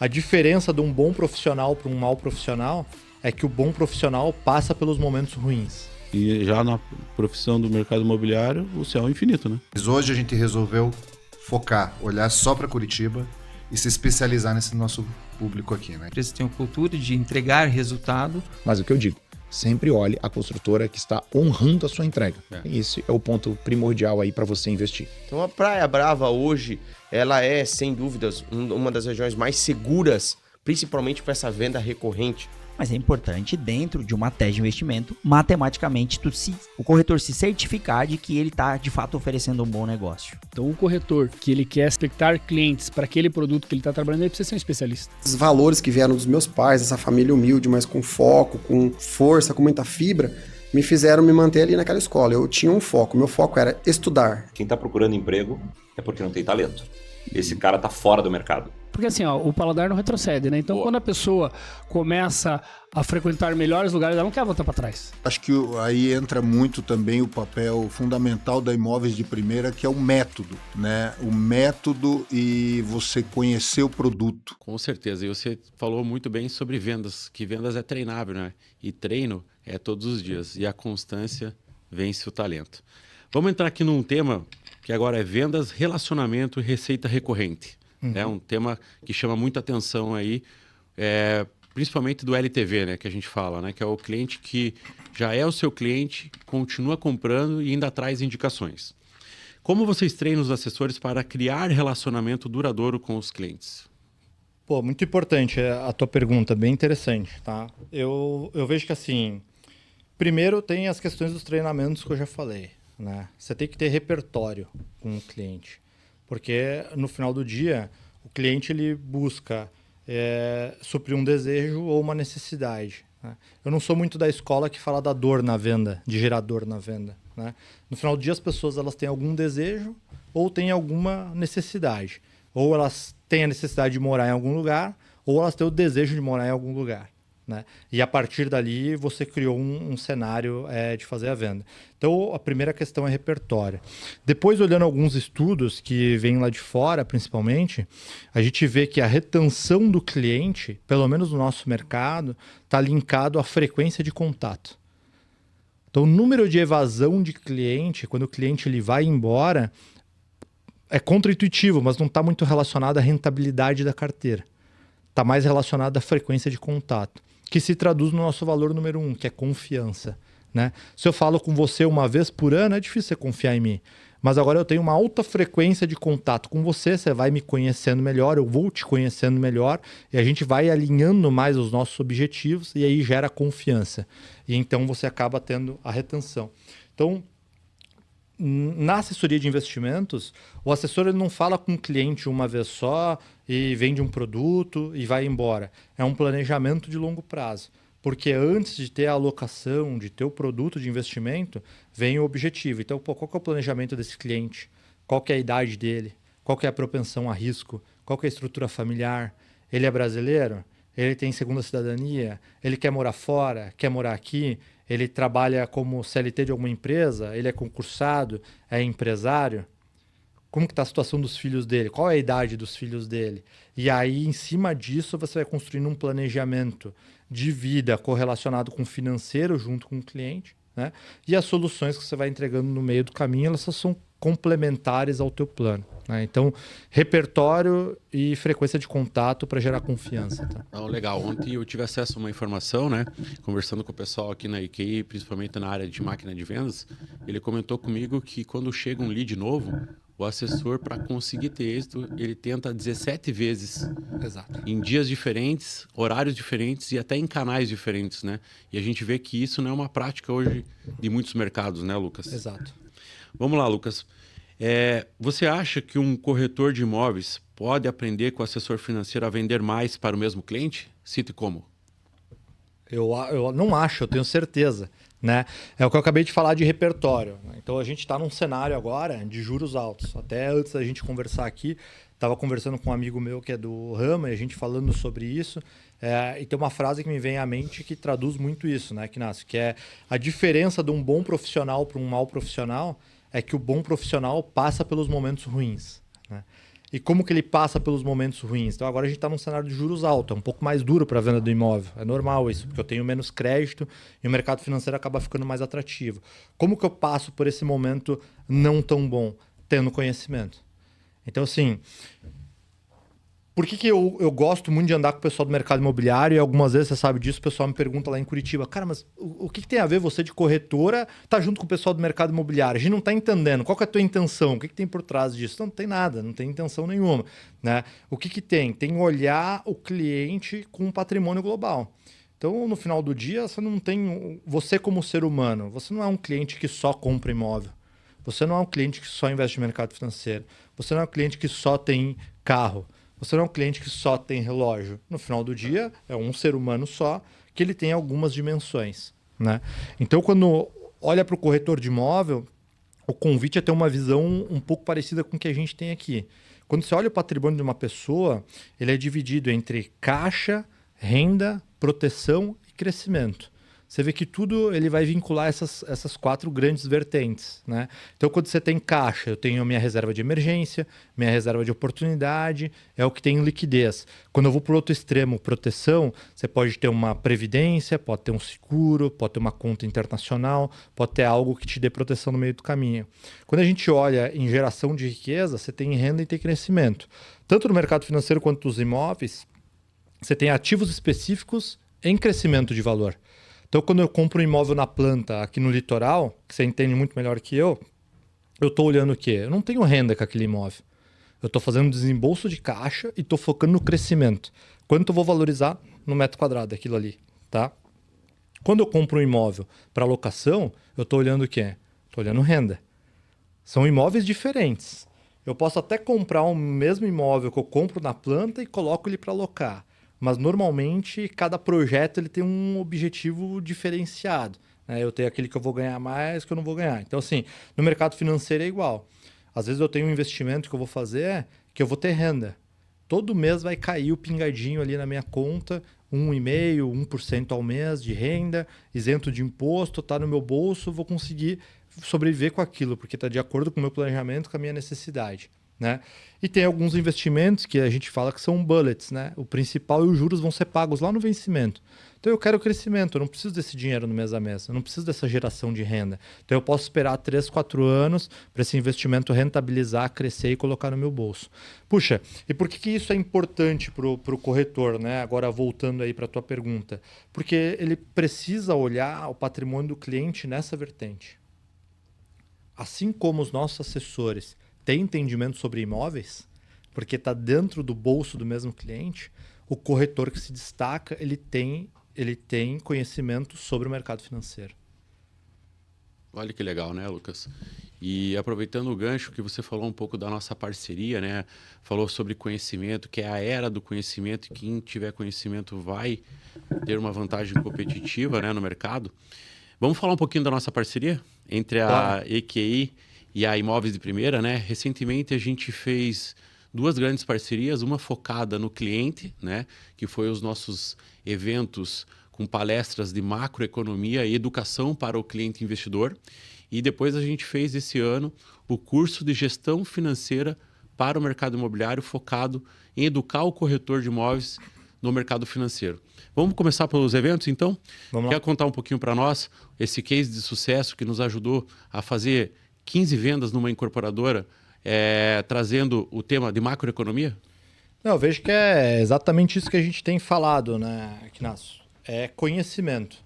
a diferença de um bom profissional para um mau profissional é que o bom profissional passa pelos momentos ruins. E já na profissão do mercado imobiliário, o céu é infinito, né? Mas hoje a gente resolveu focar, olhar só para Curitiba e se especializar nesse nosso público aqui, né? Eles têm uma cultura de entregar resultado. Mas o que eu digo, sempre olhe a construtora que está honrando a sua entrega. Esse é o ponto primordial aí para você investir. Então a Praia Brava hoje, ela é, sem dúvidas, uma das regiões mais seguras, principalmente para essa venda recorrente. Mas é importante, dentro de uma tese de investimento, matematicamente, o corretor se certificar de que ele está, de fato, oferecendo um bom negócio. Então, o corretor que ele quer expectar clientes para aquele produto que ele está trabalhando, ele precisa ser um especialista. Os valores que vieram dos meus pais, essa família humilde, mas com foco, com força, com muita fibra, me fizeram me manter ali naquela escola. Eu tinha um foco, meu foco era estudar. Quem está procurando emprego é porque não tem talento. Esse cara está fora do mercado. Porque assim, ó, o paladar não retrocede, né? Então, quando a pessoa começa a frequentar melhores lugares, ela não quer voltar para trás. Acho que aí entra muito também o papel fundamental da Imóveis de Primeira, que é o método, né? O método e você conhecer o produto. Com certeza. E você falou muito bem sobre vendas, que vendas é treinável, né? E treino é todos os dias. E a constância vence o talento. Vamos entrar aqui num tema que agora é vendas, relacionamento e receita recorrente. É um tema que chama muita atenção aí, principalmente do LTV, né, que a gente fala, né, que é o cliente que já é o seu cliente, continua comprando e ainda traz indicações. Como vocês treinam os assessores para criar relacionamento duradouro com os clientes? Pô, muito importante a tua pergunta, bem interessante, tá? Eu vejo que assim, primeiro tem as questões dos treinamentos que eu já falei, né? Você tem que ter repertório com o cliente. Porque no final do dia, o cliente ele busca suprir um desejo ou uma necessidade, né? Eu não sou muito da escola que fala da dor na venda, de gerar dor na venda, né? No final do dia, as pessoas elas têm algum desejo ou têm alguma necessidade. Ou elas têm a necessidade de morar em algum lugar, ou elas têm o desejo de morar em algum lugar, né? E a partir dali você criou um cenário de fazer a venda. Então a primeira questão é repertório. Depois, olhando alguns estudos que vêm lá de fora, principalmente, a gente vê que a retenção do cliente, pelo menos no nosso mercado, está linkado à frequência de contato. Então o número de evasão de cliente, quando o cliente ele vai embora, é contraintuitivo, mas não está muito relacionado à rentabilidade da carteira. Está mais relacionado à frequência de contato, que se traduz no nosso valor número 1, que é confiança, né? Se eu falo com você uma vez por ano, é difícil você confiar em mim. Mas agora eu tenho uma alta frequência de contato com você, você vai me conhecendo melhor, eu vou te conhecendo melhor, e a gente vai alinhando mais os nossos objetivos, e aí gera confiança. E então você acaba tendo a retenção. Então, na assessoria de investimentos, o assessor ele não fala com o cliente uma vez só e vende um produto e vai embora. É um planejamento de longo prazo. Porque antes de ter a alocação, de ter o produto de investimento, vem o objetivo. Então, qual que é o planejamento desse cliente? Qual que é a idade dele? Qual que é a propensão a risco? Qual que é a estrutura familiar? Ele é brasileiro? Ele tem segunda cidadania? Ele quer morar fora? Quer morar aqui? Ele trabalha como CLT de alguma empresa? Ele é concursado? É empresário? Como que está a situação dos filhos dele? Qual é a idade dos filhos dele? E aí, em cima disso, você vai construindo um planejamento de vida correlacionado com o financeiro junto com o cliente, né? E as soluções que você vai entregando no meio do caminho, elas são complementares ao teu plano, né? Então, repertório e frequência de contato para gerar confiança. Tá? Então, legal. Ontem eu tive acesso a uma informação, né? Conversando com o pessoal aqui na IKEA, principalmente na área de máquina de vendas, ele comentou comigo que quando chega um lead novo, o assessor, para conseguir ter êxito, ele tenta 17 vezes. Exato. Em dias diferentes, horários diferentes e até em canais diferentes, né? E a gente vê que isso não é uma prática hoje de muitos mercados, né, Lucas? Exato. Vamos lá, Lucas. Você acha que um corretor de imóveis pode aprender com o assessor financeiro a vender mais para o mesmo cliente? Cite como. Eu não acho, eu tenho certeza, né? É o que eu acabei de falar de repertório, né? Então a gente está num cenário agora de juros altos. Até antes da gente conversar aqui, estava conversando com um amigo meu que é do ramo e a gente falando sobre isso. E tem uma frase que me vem à mente que traduz muito isso, né, Ignacio? Que é a diferença de um bom profissional para um mau profissional é que o bom profissional passa pelos momentos ruins, né? e como que ele passa pelos momentos ruins. Então agora a gente está num cenário de juros altos, é um pouco mais duro para a venda do imóvel. É normal isso, porque eu tenho menos crédito e o mercado financeiro acaba ficando mais atrativo. Como que eu passo por esse momento não tão bom? Tendo conhecimento. Então, assim, por que eu gosto muito de andar com o pessoal do mercado imobiliário e algumas vezes, você sabe disso, o pessoal me pergunta lá em Curitiba, cara, mas o que tem a ver você de corretora tá junto com o pessoal do mercado imobiliário? A gente não tá entendendo. Qual que é a tua intenção? O que tem por trás disso? Não tem nada, não tem intenção nenhuma. Né? O que tem? Tem olhar o cliente com um patrimônio global. Então, no final do dia, você não tem... Você como ser humano, você não é um cliente que só compra imóvel. Você não é um cliente que só investe no mercado financeiro. Você não é um cliente que só tem carro. Você não é um cliente que só tem relógio. No final do dia, é um ser humano só que ele tem algumas dimensões. Né? Então, quando olha para o corretor de imóvel, o convite é ter uma visão um pouco parecida com o que a gente tem aqui. Quando você olha o patrimônio de uma pessoa, ele é dividido entre caixa, renda, proteção e crescimento. Você vê que tudo ele vai vincular essas 4 grandes vertentes. Né? Então, quando você tem caixa, eu tenho minha reserva de emergência, minha reserva de oportunidade, é o que tem liquidez. Quando eu vou para o outro extremo, proteção, você pode ter uma previdência, pode ter um seguro, pode ter uma conta internacional, pode ter algo que te dê proteção no meio do caminho. Quando a gente olha em geração de riqueza, você tem renda e tem crescimento. Tanto no mercado financeiro quanto nos imóveis, você tem ativos específicos em crescimento de valor. Então, quando eu compro um imóvel na planta aqui no litoral, que você entende muito melhor que eu estou olhando o quê? Eu não tenho renda com aquele imóvel. Eu estou fazendo um desembolso de caixa e estou focando no crescimento. Quanto eu vou valorizar no metro quadrado aquilo ali, tá? Quando eu compro um imóvel para locação, eu estou olhando o quê? Estou olhando renda. São imóveis diferentes. Eu posso até comprar o mesmo imóvel que eu compro na planta e coloco ele para alocar. Mas, normalmente, cada projeto ele tem um objetivo diferenciado. Né? Eu tenho aquele que eu vou ganhar mais, que eu não vou ganhar. Então, assim, no mercado financeiro é igual. Às vezes eu tenho um investimento que eu vou fazer que eu vou ter renda. Todo mês vai cair o pingadinho ali na minha conta, 1,5%, 1% ao mês de renda, isento de imposto, está no meu bolso, vou conseguir sobreviver com aquilo, porque está de acordo com o meu planejamento, com a minha necessidade. Né? E tem alguns investimentos que a gente fala que são bullets, né? O principal e os juros vão ser pagos lá no vencimento. Então eu quero crescimento, eu não preciso desse dinheiro no mês a mês, eu não preciso dessa geração de renda. Então eu posso esperar 3, 4 anos para esse investimento rentabilizar, crescer e colocar no meu bolso. Puxa, e por que isso é importante para o corretor, né? Agora voltando aí para a tua pergunta. Porque ele precisa olhar o patrimônio do cliente nessa vertente. Assim como os nossos assessores tem entendimento sobre imóveis, porque está dentro do bolso do mesmo cliente, o corretor que se destaca, ele tem conhecimento sobre o mercado financeiro. Olha que legal, né, Lucas? E aproveitando o gancho que você falou um pouco da nossa parceria, né? Falou sobre conhecimento, que é a era do conhecimento, e quem tiver conhecimento vai ter uma vantagem competitiva, né, no mercado. Vamos falar um pouquinho da nossa parceria entre a EQI e a Imóveis de Primeira, né? Recentemente a gente fez 2 grandes parcerias, uma focada no cliente, né? Que foi os nossos eventos com palestras de macroeconomia e educação para o cliente investidor. E depois a gente fez esse ano o curso de gestão financeira para o mercado imobiliário, focado em educar o corretor de imóveis no mercado financeiro. Vamos começar pelos eventos, então? Quer contar um pouquinho para nós esse case de sucesso que nos ajudou a fazer 15 vendas numa incorporadora, trazendo o tema de macroeconomia? Não, eu vejo que é exatamente isso que a gente tem falado, né, Ignacio? É conhecimento.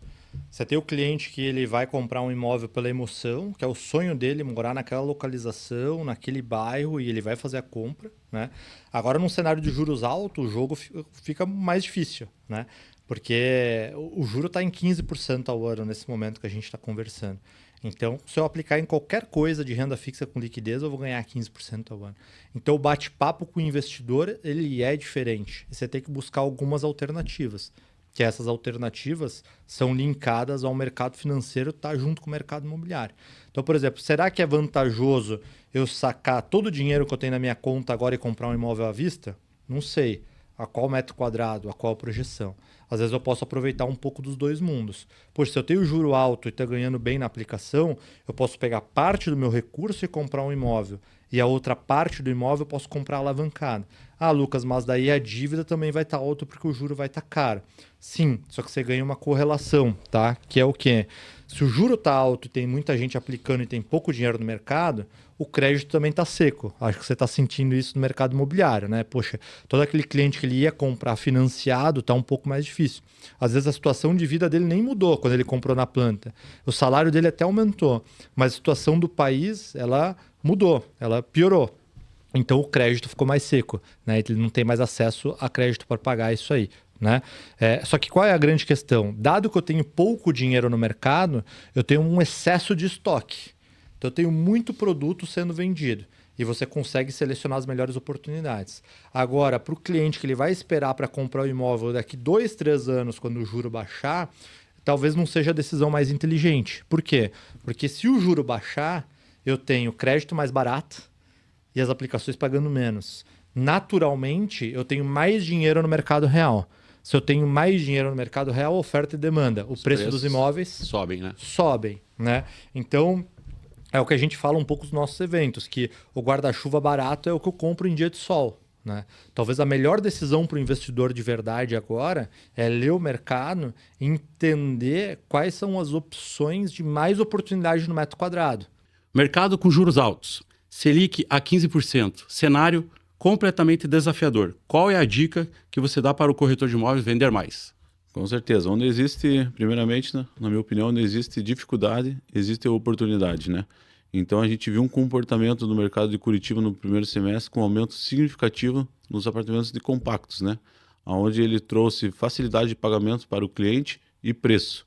Você tem o cliente que ele vai comprar um imóvel pela emoção, que é o sonho dele morar naquela localização, naquele bairro, e ele vai fazer a compra. Né? Agora, num cenário de juros altos, o jogo fica mais difícil, né? Porque o juro está em 15% ao ano nesse momento que a gente está conversando. Então, se eu aplicar em qualquer coisa de renda fixa com liquidez, eu vou ganhar 15% ao ano. Então, o bate-papo com o investidor, ele é diferente. Você tem que buscar algumas alternativas, que essas alternativas são linkadas ao mercado financeiro, tá junto com o mercado imobiliário. Então, por exemplo, será que é vantajoso eu sacar todo o dinheiro que eu tenho na minha conta agora e comprar um imóvel à vista? Não sei. A qual metro quadrado, a qual projeção. Às vezes eu posso aproveitar um pouco dos dois mundos. Poxa, se eu tenho juro alto e estou ganhando bem na aplicação, eu posso pegar parte do meu recurso e comprar um imóvel. e a outra parte do imóvel eu posso comprar alavancado. Ah, Lucas, mas daí a dívida também vai estar alta porque o juro vai estar caro. Sim, só que você ganha uma correlação, tá? Que é o quê? Se o juro está alto e tem muita gente aplicando e tem pouco dinheiro no mercado, o crédito também está seco. Acho que você está sentindo isso no mercado imobiliário, né? Poxa, todo aquele cliente que ele ia comprar financiado está um pouco mais difícil. Às vezes a situação de vida dele nem mudou quando ele comprou na planta. O salário dele até aumentou, mas a situação do país, ela mudou, ela piorou. Então o crédito ficou mais seco, né? Ele não tem mais acesso a crédito para pagar isso aí, né? Só que qual é a grande questão? Dado que eu tenho pouco dinheiro no mercado, eu tenho um excesso de estoque. Então eu tenho muito produto sendo vendido e você consegue selecionar as melhores oportunidades. Agora, para o cliente que ele vai esperar para comprar o imóvel daqui 2, 3 anos, quando o juro baixar, talvez não seja a decisão mais inteligente. Por quê? Porque se o juro baixar, eu tenho crédito mais barato e as aplicações pagando menos. Naturalmente, eu tenho mais dinheiro no mercado real. Se eu tenho mais dinheiro no mercado real, oferta e demanda. O preço dos imóveis sobem, né? Sobem, né? Então, é o que a gente fala um pouco nos nossos eventos, que o guarda-chuva barato é o que eu compro em dia de sol, né? Talvez a melhor decisão para o investidor de verdade agora é ler o mercado e entender quais são as opções de mais oportunidade no metro quadrado. Mercado com juros altos. Selic a 15%. Cenário completamente desafiador. Qual é a dica que você dá para o corretor de imóveis vender mais? Com certeza. Onde existe, primeiramente, na minha opinião, onde existe dificuldade, existe oportunidade, né? Então a gente viu um comportamento do mercado de Curitiba no primeiro semestre com um aumento significativo nos apartamentos de compactos, né? Onde ele trouxe facilidade de pagamento para o cliente e preço.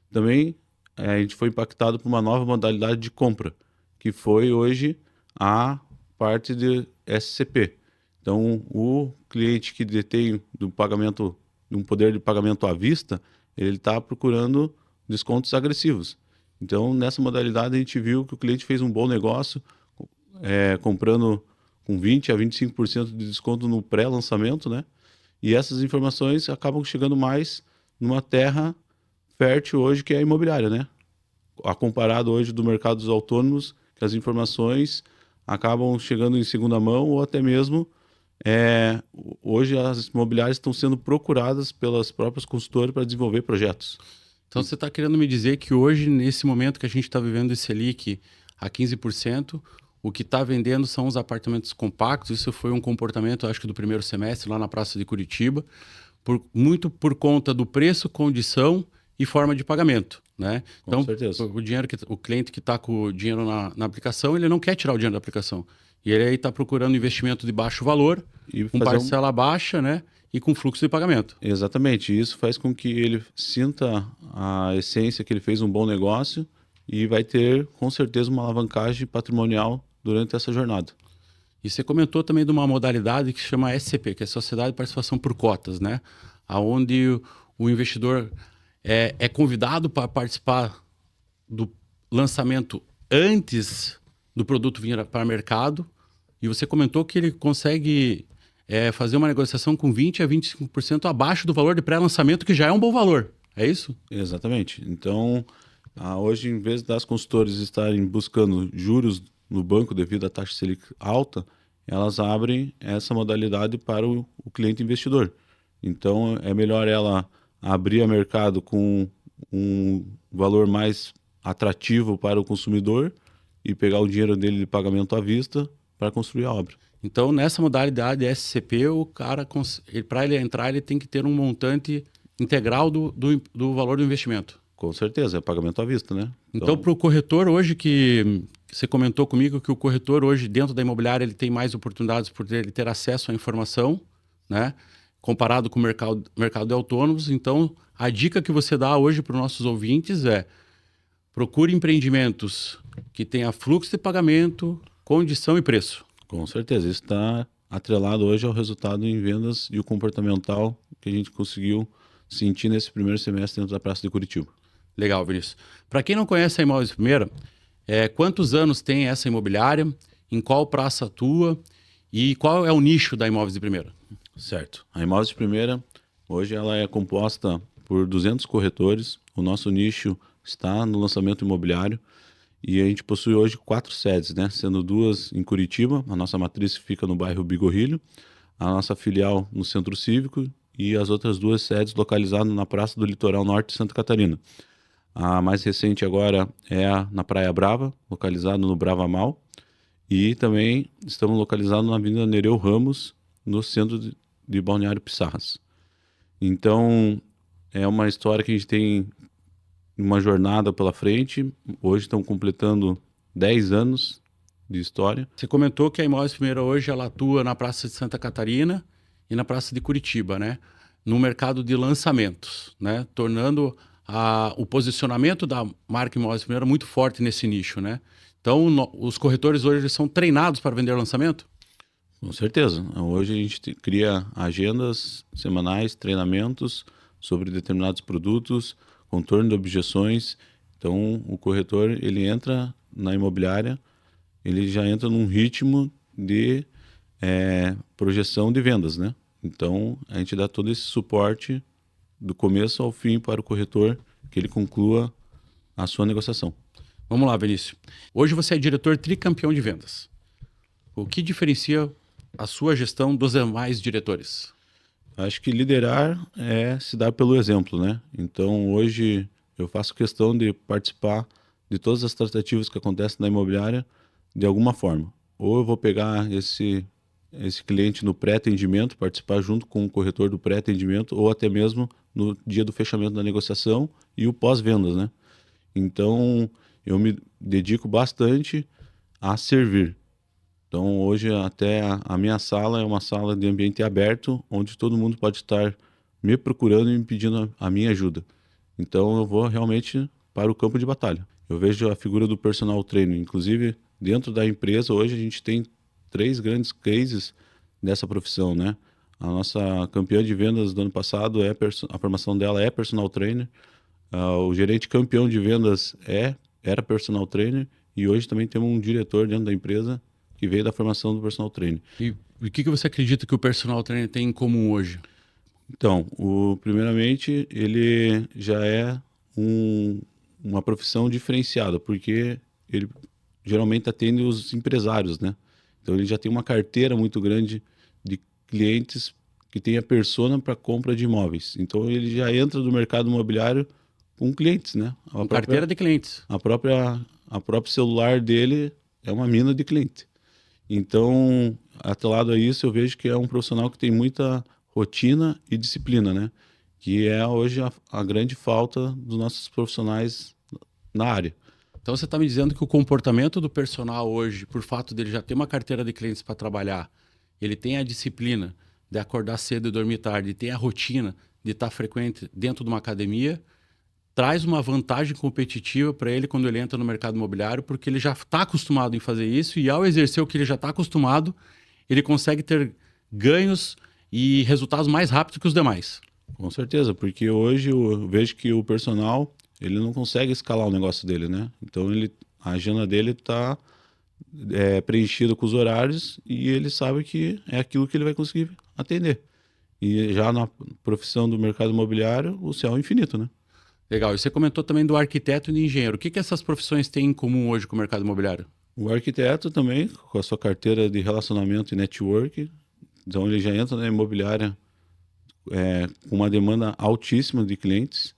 Também a gente foi impactado por uma nova modalidade de compra, que foi hoje a parte de SCP. Então, o cliente que detém do pagamento, um poder de pagamento à vista, ele está procurando descontos agressivos. Então, nessa modalidade, a gente viu que o cliente fez um bom negócio, comprando com 20% a 25% de desconto no pré-lançamento, né? E essas informações acabam chegando mais numa terra fértil hoje, que é a imobiliária, né? A comparado hoje do mercado dos autônomos, que as informações acabam chegando em segunda mão ou até mesmo hoje as imobiliárias estão sendo procuradas pelas próprias consultoras para desenvolver projetos. Então você está querendo me dizer que hoje, nesse momento que a gente está vivendo esse Selic a 15%, o que está vendendo são os apartamentos compactos. Isso foi um comportamento, acho que do primeiro semestre, lá na Praça de Curitiba, muito por conta do preço, condição e forma de pagamento, né? Então, com certeza. O cliente que está com o dinheiro na aplicação, ele não quer tirar o dinheiro da aplicação. E ele aí está procurando investimento de baixo valor, e com parcela baixa, né? E com fluxo de pagamento. Exatamente. Isso faz com que ele sinta a essência que ele fez um bom negócio e vai ter, com certeza, uma alavancagem patrimonial durante essa jornada. E você comentou também de uma modalidade que se chama SCP, que é Sociedade de Participação por Cotas, né? Onde o investidor é convidado para participar do lançamento antes do produto vir para o mercado. E você comentou que ele consegue fazer uma negociação com 20% a 25% abaixo do valor de pré-lançamento, que já é um bom valor. É isso? Exatamente. Então, hoje, em vez das consultoras estarem buscando juros no banco devido à taxa Selic alta, elas abrem essa modalidade para o cliente investidor. Então, é melhor ela abrir o mercado com um valor mais atrativo para o consumidor e pegar o dinheiro dele de pagamento à vista para construir a obra. Então, nessa modalidade SCP, o cara, para ele entrar, ele tem que ter um montante integral do valor do investimento. Com certeza, é pagamento à vista, né? Então, para o corretor hoje, que você comentou comigo que o corretor hoje, dentro da imobiliária, ele tem mais oportunidades por ele ter acesso à informação, né? Comparado com o mercado de autônomos. Então, a dica que você dá hoje para os nossos ouvintes é: procure empreendimentos que tenham fluxo de pagamento, condição e preço. Com certeza, isso está atrelado hoje ao resultado em vendas e o comportamental que a gente conseguiu sentir nesse primeiro semestre dentro da Praça de Curitiba. Legal, Vinícius. Para quem não conhece a Imóveis de Primeira, quantos anos tem essa imobiliária, em qual praça atua e qual é o nicho da Imóveis de Primeira? Certo. A Imóveis de Primeira, hoje ela é composta por 200 corretores. O nosso nicho está no lançamento imobiliário E a gente possui hoje 4 sedes, né? Sendo 2 em Curitiba, a nossa matriz fica no bairro Bigorrilho, a nossa filial no Centro Cívico e as outras 2 sedes localizadas na Praça do Litoral Norte de Santa Catarina. A mais recente agora é na Praia Brava, localizado no Brava Mal, e também estamos localizados na Avenida Nereu Ramos, no centro de Balneário Pissarras. Então, é uma história que a gente tem uma jornada pela frente. Hoje estamos completando 10 anos de história. Você comentou que a Imóveis Primeira hoje ela atua na Praça de Santa Catarina e na Praça de Curitiba, né? No mercado de lançamentos, né? Tornando o posicionamento da marca Imóveis Primeira muito forte nesse nicho, né? Então, os corretores hoje são treinados para vender lançamento? Com certeza. Hoje a gente cria agendas semanais, treinamentos sobre determinados produtos, contorno de objeções. Então, o corretor, ele entra na imobiliária, ele já entra num ritmo de projeção de vendas, né? Então, a gente dá todo esse suporte do começo ao fim para o corretor, que ele conclua a sua negociação. Vamos lá, Vinícius. Hoje você é diretor tricampeão de vendas. O que diferencia a sua gestão dos demais diretores? Acho que liderar é se dar pelo exemplo, né? Então, hoje eu faço questão de participar de todas as tratativas que acontecem na imobiliária de alguma forma. Ou eu vou pegar esse cliente no pré-atendimento, participar junto com o corretor do pré-atendimento, ou até mesmo no dia do fechamento da negociação e o pós-vendas, né? Então, eu me dedico bastante a servir. Então, hoje até a minha sala é uma sala de ambiente aberto, onde todo mundo pode estar me procurando e me pedindo a minha ajuda. Então, eu vou realmente para o campo de batalha. Eu vejo a figura do personal trainer. Inclusive, dentro da empresa, hoje a gente tem 3 grandes cases dessa profissão, né? A nossa campeã de vendas do ano passado, a formação dela é personal trainer. O gerente campeão de vendas era personal trainer. E hoje também temos um diretor dentro da empresa que veio da formação do personal trainer. E o que você acredita que o personal trainer tem em comum hoje? Então, primeiramente, ele já é uma profissão diferenciada, porque ele geralmente atende os empresários, né? Então, ele já tem uma carteira muito grande de clientes que tem a persona para compra de imóveis. Então, ele já entra no mercado imobiliário com clientes, né? Carteira de clientes. A própria celular dele é uma mina de cliente. Então, atrelado a isso, eu vejo que é um profissional que tem muita rotina e disciplina, né? Que é hoje a grande falta dos nossos profissionais na área. Então, você está me dizendo que o comportamento do personal hoje, por fato dele já ter uma carteira de clientes para trabalhar, ele tem a disciplina de acordar cedo e dormir tarde, tem a rotina de estar frequente dentro de uma academia, traz uma vantagem competitiva para ele quando ele entra no mercado imobiliário, porque ele já está acostumado em fazer isso e ao exercer o que ele já está acostumado, ele consegue ter ganhos e resultados mais rápidos que os demais. Com certeza, porque hoje eu vejo que o personal, ele não consegue escalar o negócio dele, né? Então a agenda dele está preenchida com os horários e ele sabe que é aquilo que ele vai conseguir atender. E já na profissão do mercado imobiliário, o céu é infinito, né? Legal. E você comentou também do arquiteto e do engenheiro. O que essas profissões têm em comum hoje com o mercado imobiliário? O arquiteto também, com a sua carteira de relacionamento e network, então ele já entra na imobiliária com uma demanda altíssima de clientes.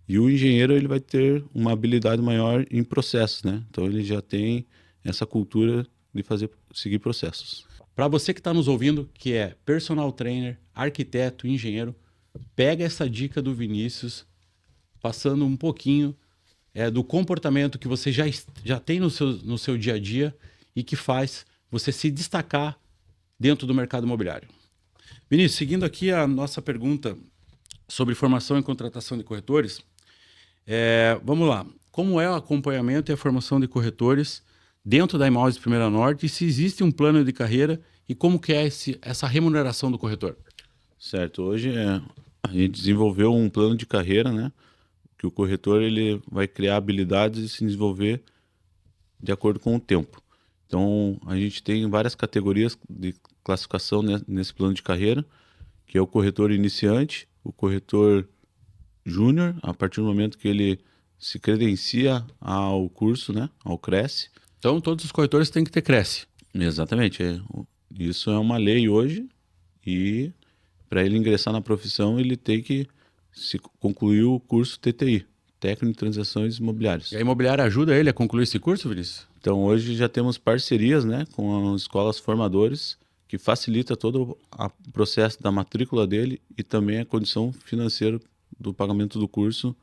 E o engenheiro, ele vai ter uma habilidade maior em processos, né? Então ele já tem essa cultura de seguir processos. Para você que está nos ouvindo, que é personal trainer, arquiteto, engenheiro, pega essa dica do Vinícius, passando um pouquinho do comportamento que você já tem no seu dia a dia e que faz você se destacar dentro do mercado imobiliário. Vinícius, seguindo aqui a nossa pergunta sobre formação e contratação de corretores, vamos lá. Como é o acompanhamento e a formação de corretores dentro da Imóveis Primeira Norte e se existe um plano de carreira e como que é essa remuneração do corretor? Certo. Hoje a gente desenvolveu um plano de carreira, né? Que o corretor ele vai criar habilidades e se desenvolver de acordo com o tempo. Então, a gente tem várias categorias de classificação, né, nesse plano de carreira, que é o corretor iniciante, o corretor júnior, a partir do momento que ele se credencia ao curso, né? Ao Cresce. Então, todos os corretores têm que ter Cresce. Exatamente. Isso é uma lei hoje e para ele ingressar na profissão, ele tem que concluir o curso TTI, Técnico em Transações Imobiliárias. E a imobiliária ajuda ele a concluir esse curso, Vinícius? Então, hoje já temos parcerias, né, com as escolas formadores, que facilita todo o processo da matrícula dele e também a condição financeira do pagamento do curso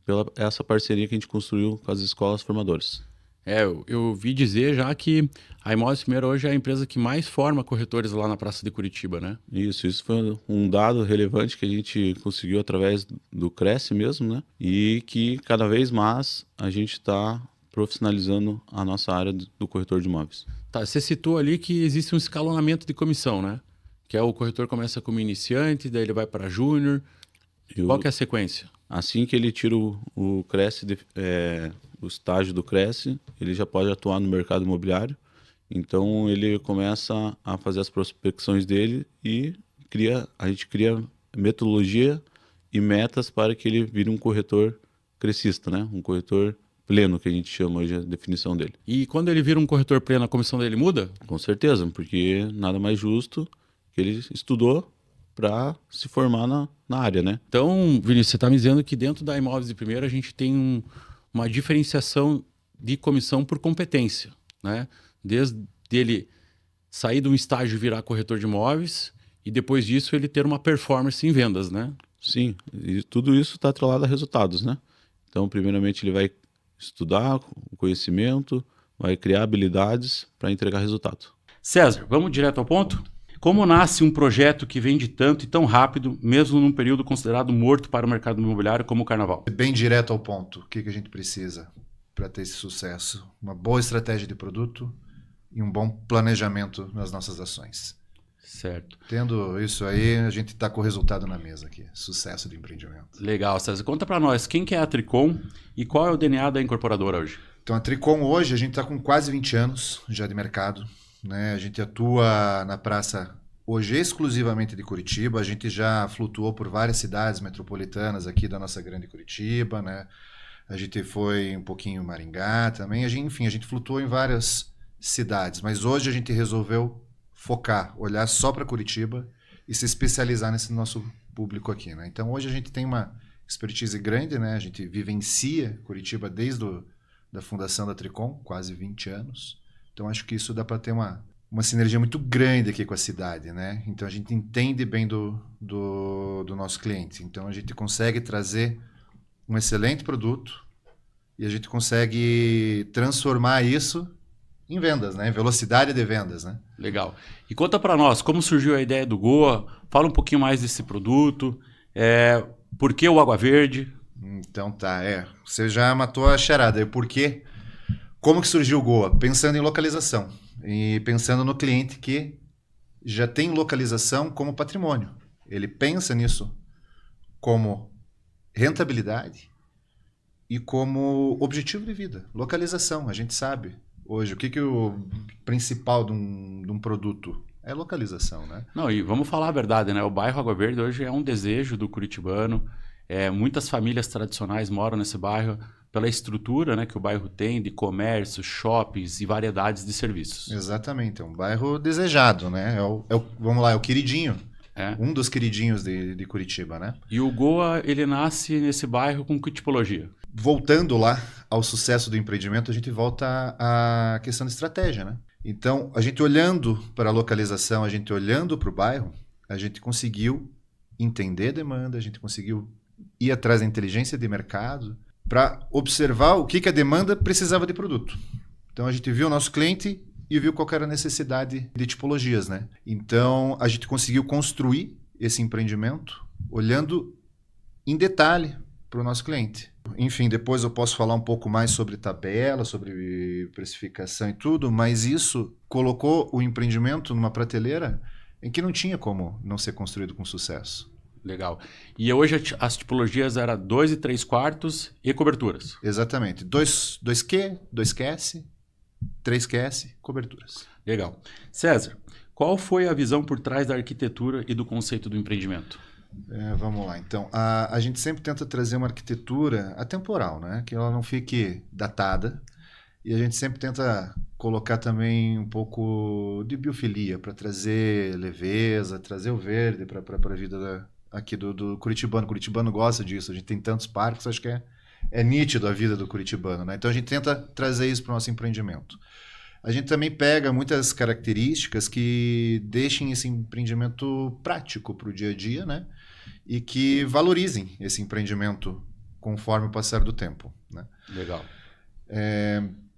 pela essa parceria que a gente construiu com as escolas formadoras. Eu ouvi dizer já que a Imóveis Primeira hoje é a empresa que mais forma corretores lá na Praça de Curitiba, né? Isso foi um dado relevante que a gente conseguiu através do Cresce mesmo, né? E que cada vez mais a gente está profissionalizando a nossa área do corretor de imóveis. Tá, você citou ali que existe um escalonamento de comissão, né? Que é o corretor começa como iniciante, daí ele vai para júnior. Qual que é a sequência? Assim que ele tira o Cresce, o estágio do Cresce, ele já pode atuar no mercado imobiliário. Então ele começa a fazer as prospecções dele e a gente cria metodologia e metas para que ele vire um corretor crescista, né? Um corretor pleno, que a gente chama hoje a definição dele. E quando ele vira um corretor pleno, a comissão dele muda? Com certeza, porque nada mais justo que ele estudou para se formar na área, né? Então, Vinícius, você está me dizendo que dentro da Imóveis de Primeira a gente tem uma diferenciação de comissão por competência, né? Desde ele sair de um estágio e virar corretor de imóveis e depois disso ele ter uma performance em vendas, né? Sim, e tudo isso está atrelado a resultados, né? Então, primeiramente ele vai estudar o conhecimento, vai criar habilidades para entregar resultado. César, vamos direto ao ponto? Como nasce um projeto que vende tanto e tão rápido, mesmo num período considerado morto para o mercado imobiliário como o Carnaval? Bem direto ao ponto. O que a gente precisa para ter esse sucesso? Uma boa estratégia de produto e um bom planejamento nas nossas ações. Certo. Tendo isso aí, a gente está com o resultado na mesa aqui. Sucesso do empreendimento. Legal, César. Conta para nós, quem que é a Tricom e qual é o DNA da incorporadora hoje? Então, a Tricom hoje, a gente está com quase 20 anos já de mercado. Né? A gente atua na praça hoje exclusivamente de Curitiba. A gente já flutuou por várias cidades metropolitanas aqui da nossa grande Curitiba. Né? A gente foi um pouquinho em Maringá também. Enfim, a gente flutuou em várias cidades. Mas hoje a gente resolveu focar, olhar só para Curitiba e se especializar nesse nosso público aqui. Né? Então hoje a gente tem uma expertise grande. Né? A gente vivencia Curitiba desde da fundação da Tricom, quase 20 anos. Então, acho que isso dá para ter uma sinergia muito grande aqui com a cidade, né? Então, a gente entende bem do nosso cliente. Então, a gente consegue trazer um excelente produto e a gente consegue transformar isso em vendas, né? Em velocidade de vendas, né? Legal. E conta para nós, como surgiu a ideia do Goa? Fala um pouquinho mais desse produto. Por que o Água Verde? Então, tá. Você já matou a charada. E por quê? Como que surgiu o Goa? Pensando em localização e pensando no cliente que já tem localização como patrimônio. Ele pensa nisso como rentabilidade e como objetivo de vida. Localização, a gente sabe hoje o que o principal de um produto é localização, né? Não, e vamos falar a verdade, né? O bairro Água Verde hoje é um desejo do curitibano. Muitas famílias tradicionais moram nesse bairro pela estrutura, né, que o bairro tem de comércio, shoppings e variedades de serviços. Exatamente, é um bairro desejado, né? Vamos lá, é o queridinho. Um dos queridinhos de Curitiba, né? E o Goa, ele nasce nesse bairro com que tipologia? Voltando lá ao sucesso do empreendimento, a gente volta à questão de estratégia, né? Então, a gente olhando para a localização, a gente olhando para o bairro, a gente conseguiu entender a demanda, a gente conseguiu ir atrás da inteligência de mercado para observar o que a demanda precisava de produto. Então, a gente viu o nosso cliente e viu qual era a necessidade de tipologias, né? Então, a gente conseguiu construir esse empreendimento olhando em detalhe para o nosso cliente. Enfim, depois eu posso falar um pouco mais sobre tabela, sobre precificação e tudo, mas isso colocou o empreendimento numa prateleira em que não tinha como não ser construído com sucesso. Legal. E hoje as tipologias eram 2 e 3 quartos e coberturas. Exatamente. 2Q, 2QS, 3QS, coberturas. Legal. César, qual foi a visão por trás da arquitetura e do conceito do empreendimento? Vamos lá, então. A gente sempre tenta trazer uma arquitetura atemporal, né? Que ela não fique datada. E a gente sempre tenta colocar também um pouco de biofilia para trazer leveza, trazer o verde para a vida aqui do curitibano. O curitibano gosta disso. A gente tem tantos parques, acho que é nítido a vida do curitibano, né? Então a gente tenta trazer isso para o nosso empreendimento. A gente também pega muitas características que deixem esse empreendimento prático para o dia a dia, né? E que valorizem esse empreendimento conforme o passar do tempo, né? Legal.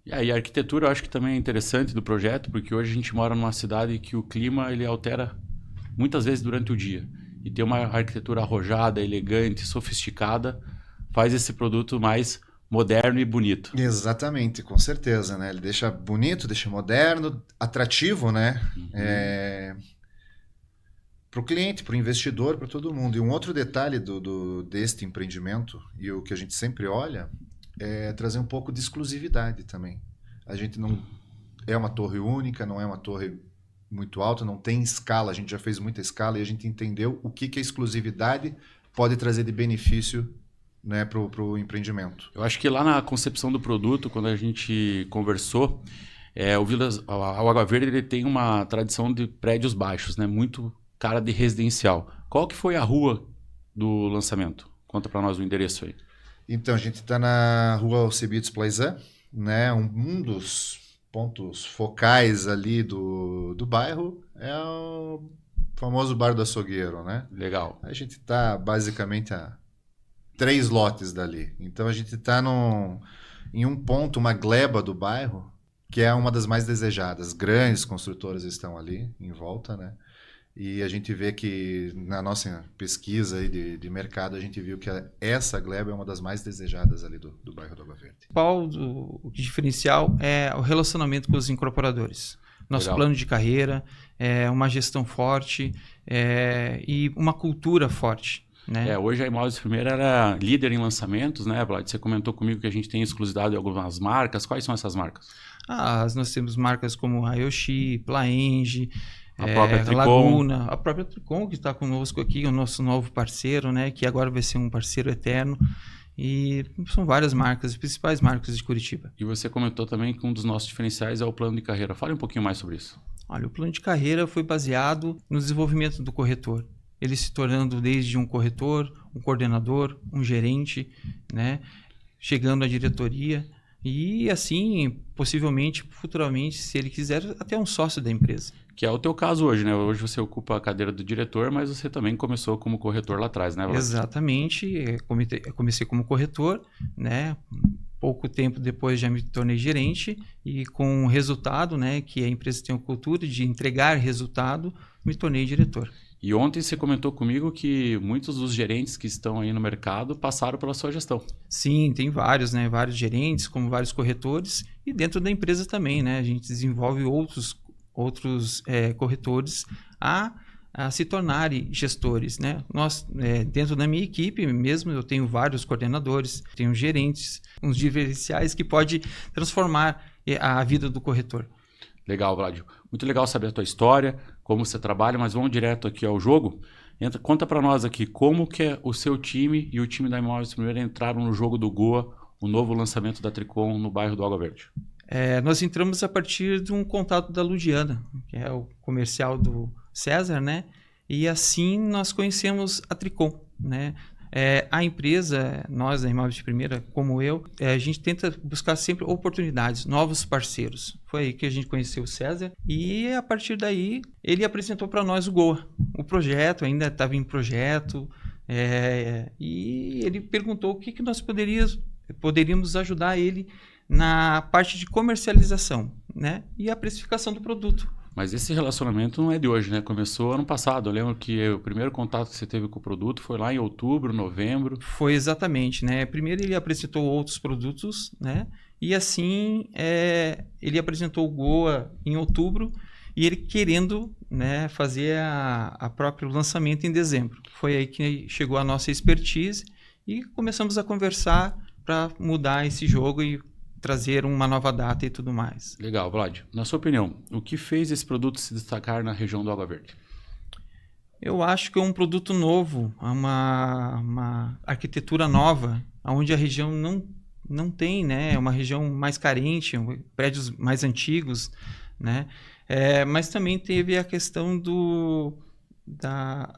E aí, a arquitetura eu acho que também é interessante do projeto, porque hoje a gente mora numa cidade que o clima ele altera muitas vezes durante o dia. E ter uma arquitetura arrojada, elegante, sofisticada, faz esse produto mais moderno e bonito. Exatamente, com certeza, né? Ele deixa bonito, deixa moderno, atrativo, né? Para o cliente, para o investidor, para todo mundo. E um outro detalhe deste empreendimento, e o que a gente sempre olha, é trazer um pouco de exclusividade também. A gente não é uma torre única, não é uma torre muito alta, não tem escala, a gente já fez muita escala e a gente entendeu o que a exclusividade pode trazer de benefício, né, para o empreendimento. Eu acho que lá na concepção do produto, quando a gente conversou, o Água Verde ele tem uma tradição de prédios baixos, né, muito cara de residencial. Qual que foi a rua do lançamento? Conta para nós o endereço aí. Então, a gente está na rua Alcebiades Plaisant, né, um dos pontos focais ali do bairro é o famoso Bar do Açougueiro, né? Legal. A gente está basicamente a 3 lotes dali. Então a gente está em um ponto, uma gleba do bairro, que é uma das mais desejadas. Grandes construtoras estão ali em volta, né? E a gente vê que na nossa pesquisa aí de mercado, a gente viu que essa gleba é uma das mais desejadas ali do bairro do Água Verde. O diferencial é o relacionamento com os incorporadores. Nosso plano de carreira, uma gestão forte e uma cultura forte. Né? Hoje a Imóveis Primeira era líder em lançamentos, né, Vlad? Você comentou comigo que a gente tem exclusividade de algumas marcas. Quais são essas marcas? Nós temos marcas como Ayoshi, Plaenge, a própria Tricom. Laguna, a própria Tricom, que está conosco aqui, o nosso novo parceiro, né, que agora vai ser um parceiro eterno. E são várias marcas, as principais marcas de Curitiba. E você comentou também que um dos nossos diferenciais é o plano de carreira. Fale um pouquinho mais sobre isso. Olha, o plano de carreira foi baseado no desenvolvimento do corretor. Ele se tornando desde um corretor, um coordenador, um gerente, né, chegando à diretoria e assim, possivelmente, futuramente, se ele quiser, até um sócio da empresa. Que é o teu caso hoje, né? Hoje você ocupa a cadeira do diretor, mas você também começou como corretor lá atrás, né, Vlad? Exatamente. Comecei como corretor, né? Pouco tempo depois já me tornei gerente e com o resultado, né, que a empresa tem a cultura de entregar resultado, me tornei diretor. E ontem você comentou comigo que muitos dos gerentes que estão aí no mercado passaram pela sua gestão. Sim, tem vários, né? Vários gerentes, como vários corretores e dentro da empresa também, né? A gente desenvolve outros corretores a se tornarem gestores, né? Nós, dentro da minha equipe mesmo, eu tenho vários coordenadores, tenho gerentes, uns diferenciais que pode transformar a vida do corretor. Legal, Vlad. Muito legal saber a tua história, como você trabalha, mas vamos direto aqui ao jogo. Conta para nós aqui como que o seu time e o time da Imóveis Primeira entraram no jogo do Goa, o novo lançamento da Tricom no bairro do Água Verde. Nós entramos a partir de um contato da Ludiana, que é o comercial do César, né? E assim nós conhecemos a Tricom, né? A empresa, nós da Imóveis de Primeira, como eu, a gente tenta buscar sempre oportunidades, novos parceiros. Foi aí que a gente conheceu o César e a partir daí ele apresentou para nós o Goa. O projeto ainda estava em projeto e ele perguntou o que nós poderíamos ajudar ele na parte de comercialização, né? E a precificação do produto. Mas esse relacionamento não é de hoje, né? Começou ano passado. Eu lembro que o primeiro contato que você teve com o produto foi lá em outubro, novembro. Foi exatamente, né? Primeiro ele apresentou outros produtos, né? E assim ele apresentou o Goa em outubro e ele querendo, né, fazer a próprio lançamento em dezembro. Foi aí que chegou a nossa expertise e começamos a conversar para mudar esse jogo e trazer uma nova data e tudo mais. Legal, Vlad. Na sua opinião, o que fez esse produto se destacar na região do Água Verde? Eu acho que é um produto novo, uma arquitetura nova, onde a região não tem, né? É uma região mais carente, prédios mais antigos, né? Mas também teve a questão da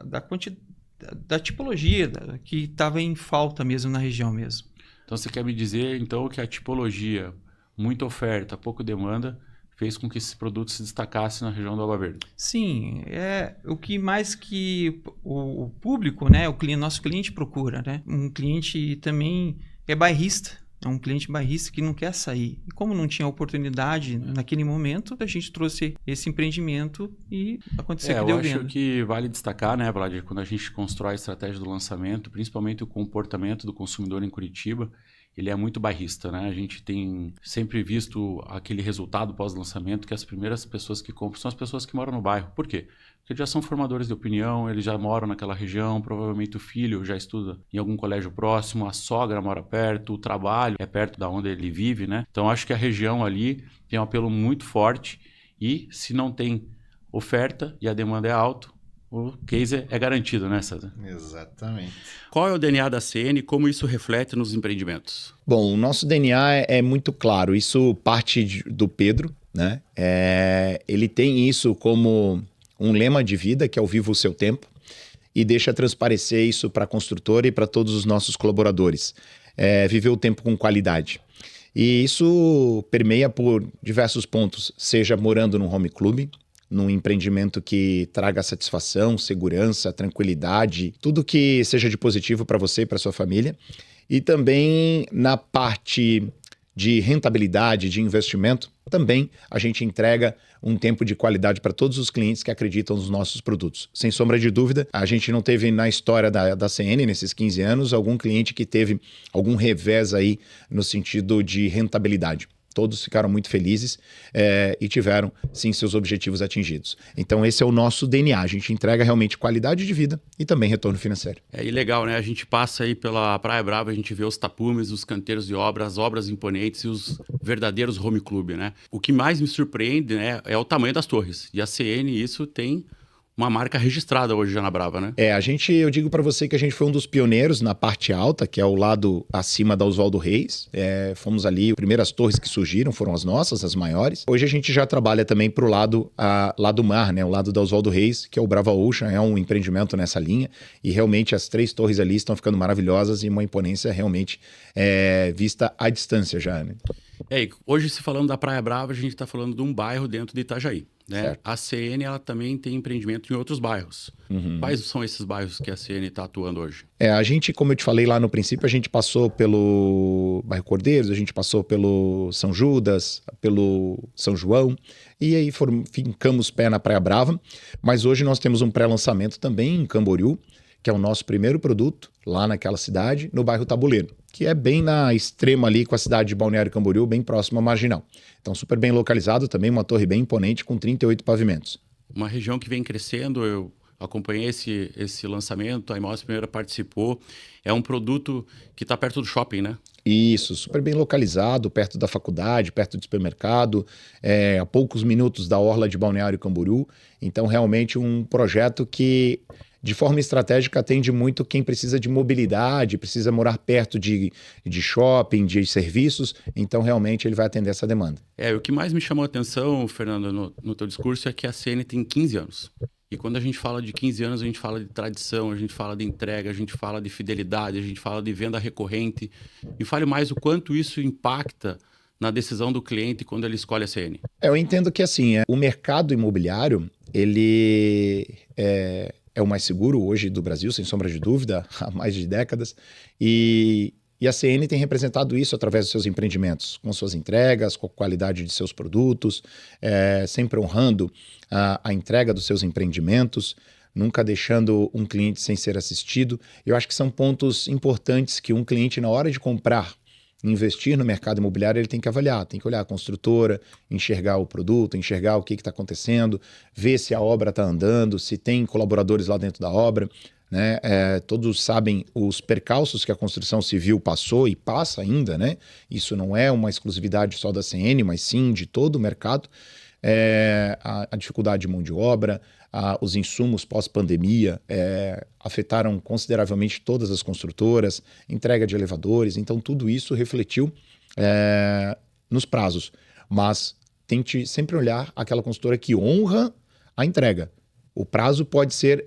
tipologia, que estava em falta mesmo na região mesmo. Então você quer me dizer então que a tipologia, muita oferta, pouca demanda, fez com que esses produtos se destacassem na região do Água Verde? Sim, o que mais que o público, né, nosso cliente procura, né? Um cliente também é bairrista, é um cliente bairrista que não quer sair. E como não tinha oportunidade naquele momento, a gente trouxe esse empreendimento e aconteceu que deu venda. Eu acho que vale destacar, né, Vlad, quando a gente constrói a estratégia do lançamento, principalmente o comportamento do consumidor em Curitiba, ele é muito bairrista, né? A gente tem sempre visto aquele resultado pós-lançamento que as primeiras pessoas que compram são as pessoas que moram no bairro. Por quê? Porque já são formadores de opinião, eles já moram naquela região, provavelmente o filho já estuda em algum colégio próximo, a sogra mora perto, o trabalho é perto da onde ele vive, né? Então acho que a região ali tem um apelo muito forte e se não tem oferta e a demanda é alta, o case é garantido, né, César? Exatamente. Qual é o DNA da CN e como isso reflete nos empreendimentos? Bom, o nosso DNA é muito claro. Isso parte do Pedro, né? Ele tem isso como um lema de vida, que é o Viva o Seu Tempo, e deixa transparecer isso para a construtora e para todos os nossos colaboradores. Viver o tempo com qualidade. E isso permeia por diversos pontos, seja morando num home club, num empreendimento que traga satisfação, segurança, tranquilidade, tudo que seja de positivo para você e para sua família. E também na parte de rentabilidade, de investimento, também a gente entrega um tempo de qualidade para todos os clientes que acreditam nos nossos produtos. Sem sombra de dúvida, a gente não teve na história da CN, nesses 15 anos, algum cliente que teve algum revés aí no sentido de rentabilidade. Todos ficaram muito felizes e tiveram, sim, seus objetivos atingidos. Então, esse é o nosso DNA. A gente entrega realmente qualidade de vida e também retorno financeiro. E legal, né? A gente passa aí pela Praia Brava, a gente vê os tapumes, os canteiros de obra, as obras imponentes e os verdadeiros home club, né? O que mais me surpreende, né, é o tamanho das torres. E a CN, isso tem uma marca registrada hoje já na Brava, né? Eu digo para você que a gente foi um dos pioneiros na parte alta, que é o lado acima da Oswaldo Reis. Fomos ali, as primeiras torres que surgiram foram as nossas, as maiores. Hoje a gente já trabalha também pro lado mar, né? O lado da Oswaldo Reis, que é o Brava Ocean, é um empreendimento nessa linha. E realmente as 3 torres ali estão ficando maravilhosas e uma imponência realmente vista à distância já, né? Hoje, se falando da Praia Brava, a gente está falando de um bairro dentro de Itajaí, né? A CN, ela também tem empreendimento em outros bairros. Quais são esses bairros que a CN está atuando hoje? A gente, como eu te falei lá no princípio, a gente passou pelo bairro Cordeiros, a gente passou pelo São Judas, pelo São João, e aí fincamos pé na Praia Brava. Mas hoje nós temos um pré-lançamento também em Camboriú, que é o nosso primeiro produto lá naquela cidade, no bairro Tabuleiro, que é bem na extrema ali com a cidade de Balneário Camboriú, bem próximo à Marginal. Então, super bem localizado, também uma torre bem imponente com 38 pavimentos. Uma região que vem crescendo, eu acompanhei esse lançamento, a Imóveis Primeira participou. É um produto que está perto do shopping, né? Isso, super bem localizado, perto da faculdade, perto do supermercado, a poucos minutos da orla de Balneário Camboriú. Então, realmente um projeto que, de forma estratégica, atende muito quem precisa de mobilidade, precisa morar perto de shopping, de serviços. Então, realmente, ele vai atender essa demanda. O que mais me chamou a atenção, Fernando, no teu discurso é que a CN tem 15 anos. E quando a gente fala de 15 anos, a gente fala de tradição, a gente fala de entrega, a gente fala de fidelidade, a gente fala de venda recorrente. E fale mais o quanto isso impacta na decisão do cliente quando ele escolhe a CN. Eu entendo que, assim, o mercado imobiliário, ele é o mais seguro hoje do Brasil, sem sombra de dúvida, há mais de décadas. E a CN tem representado isso através dos seus empreendimentos, com suas entregas, com a qualidade de seus produtos, sempre honrando a entrega dos seus empreendimentos, nunca deixando um cliente sem ser assistido. Eu acho que são pontos importantes que um cliente, na hora de comprar, investir no mercado imobiliário, ele tem que avaliar, tem que olhar a construtora, enxergar o produto, enxergar o que está acontecendo, ver se a obra está andando, se tem colaboradores lá dentro da obra, né? Todos sabem os percalços que a construção civil passou e passa ainda, né? Isso não é uma exclusividade só da CN, mas sim de todo o mercado. a dificuldade de mão de obra, os insumos pós-pandemia afetaram consideravelmente todas as construtoras, entrega de elevadores, então tudo isso refletiu nos prazos. Mas tente sempre olhar aquela construtora que honra a entrega. O prazo pode ser,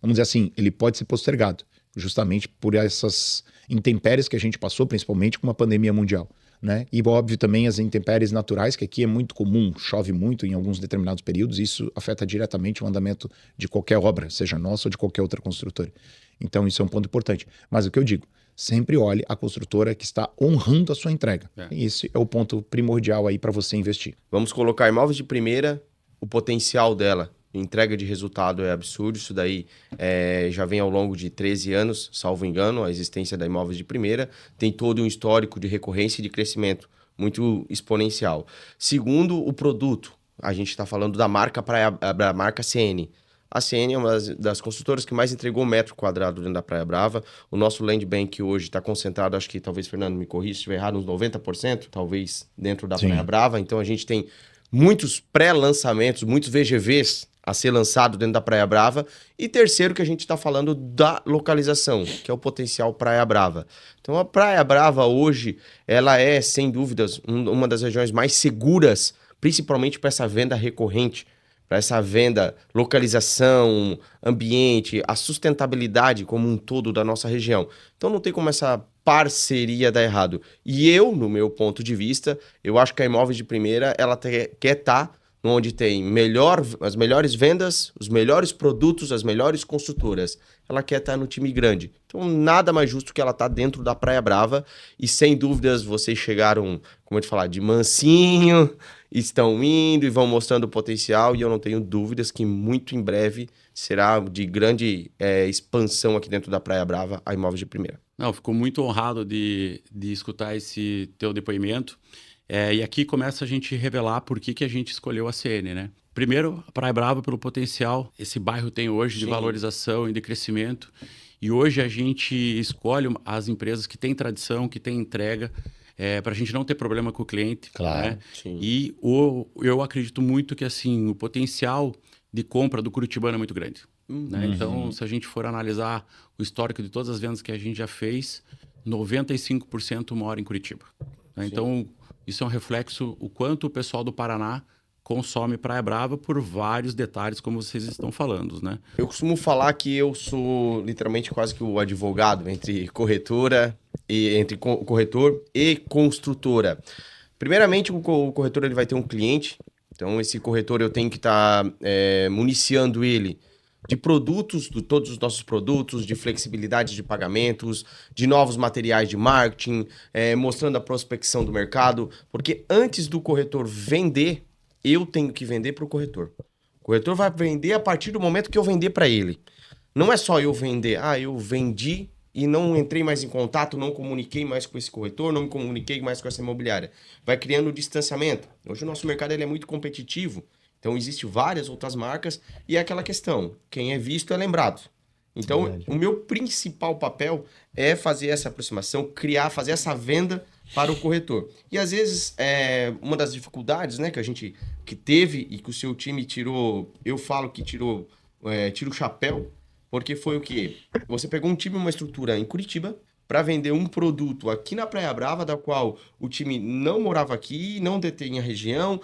vamos dizer assim, ele pode ser postergado, justamente por essas intempéries que a gente passou, principalmente com uma pandemia mundial. Né? E óbvio também as intempéries naturais, que aqui é muito comum, chove muito em alguns determinados períodos, e isso afeta diretamente o andamento de qualquer obra, seja nossa ou de qualquer outra construtora. Então isso é um ponto importante. Mas o que eu digo, sempre olhe a construtora que está honrando a sua entrega. E esse é o ponto primordial aí para você investir. Vamos colocar imóveis de primeira, o potencial dela, entrega de resultado é absurdo, isso daí já vem ao longo de 13 anos, salvo engano, a existência da imóveis de primeira, tem todo um histórico de recorrência e de crescimento muito exponencial. Segundo, o produto, a gente está falando da marca CN. A CN é uma das construtoras que mais entregou metro quadrado dentro da Praia Brava. O nosso land bank hoje está concentrado, acho que talvez Fernando me corrija se estiver errado, uns 90%, talvez, dentro da Praia Brava. Então a gente tem muitos pré-lançamentos, muitos VGVs a ser lançado dentro da Praia Brava. E terceiro, que a gente está falando da localização, que é o potencial Praia Brava. Então a Praia Brava hoje, ela é, sem dúvidas, uma das regiões mais seguras, principalmente para essa venda recorrente, para essa venda, localização, ambiente, a sustentabilidade como um todo da nossa região. Então não tem como essa parceria dar errado. E eu, no meu ponto de vista, eu acho que a Imóveis de Primeira, ela quer estar onde tem as melhores vendas, os melhores produtos, as melhores construtoras. Ela quer estar no time grande. Então, nada mais justo que ela estar dentro da Praia Brava. E, sem dúvidas, vocês chegaram, como eu te falar, de mansinho, estão indo e vão mostrando o potencial. E eu não tenho dúvidas que muito em breve será de grande expansão aqui dentro da Praia Brava a Imóveis de Primeira. Não, fico muito honrado de escutar esse teu depoimento. E aqui começa a gente revelar por que a gente escolheu a CN, né? Primeiro, a Praia Brava pelo potencial esse bairro tem hoje de valorização e de crescimento. E hoje a gente escolhe as empresas que têm tradição, que têm entrega, para a gente não ter problema com o cliente. Claro. Né? E eu acredito muito que assim, o potencial de compra do curitibano é muito grande. Né? Então, se a gente for analisar o histórico de todas as vendas que a gente já fez, 95% mora em Curitiba. Né? Então, isso é um reflexo o quanto o pessoal do Paraná consome Praia Brava por vários detalhes, como vocês estão falando, né? Eu costumo falar que eu sou literalmente quase que o advogado entre corretor e construtora. Primeiramente, o corretor ele vai ter um cliente, então esse corretor eu tenho que estar municiando ele de produtos, de todos os nossos produtos, de flexibilidade de pagamentos, de novos materiais de marketing, mostrando a prospecção do mercado, porque antes do corretor vender, eu tenho que vender para o corretor. O corretor vai vender a partir do momento que eu vender para ele. Não é só eu vender, eu vendi e não entrei mais em contato, não comuniquei mais com esse corretor, não me comuniquei mais com essa imobiliária. Vai criando distanciamento. Hoje o nosso mercado ele é muito competitivo, então existem várias outras marcas e é aquela questão, quem é visto é lembrado. Então, o meu principal papel é fazer essa aproximação, fazer essa venda para o corretor. E às vezes, uma das dificuldades, né, que a gente teve e que o seu time tirou, eu falo que tira o chapéu, porque foi o quê? Você pegou um time, uma estrutura em Curitiba, para vender um produto aqui na Praia Brava, da qual o time não morava aqui, não detinha a região,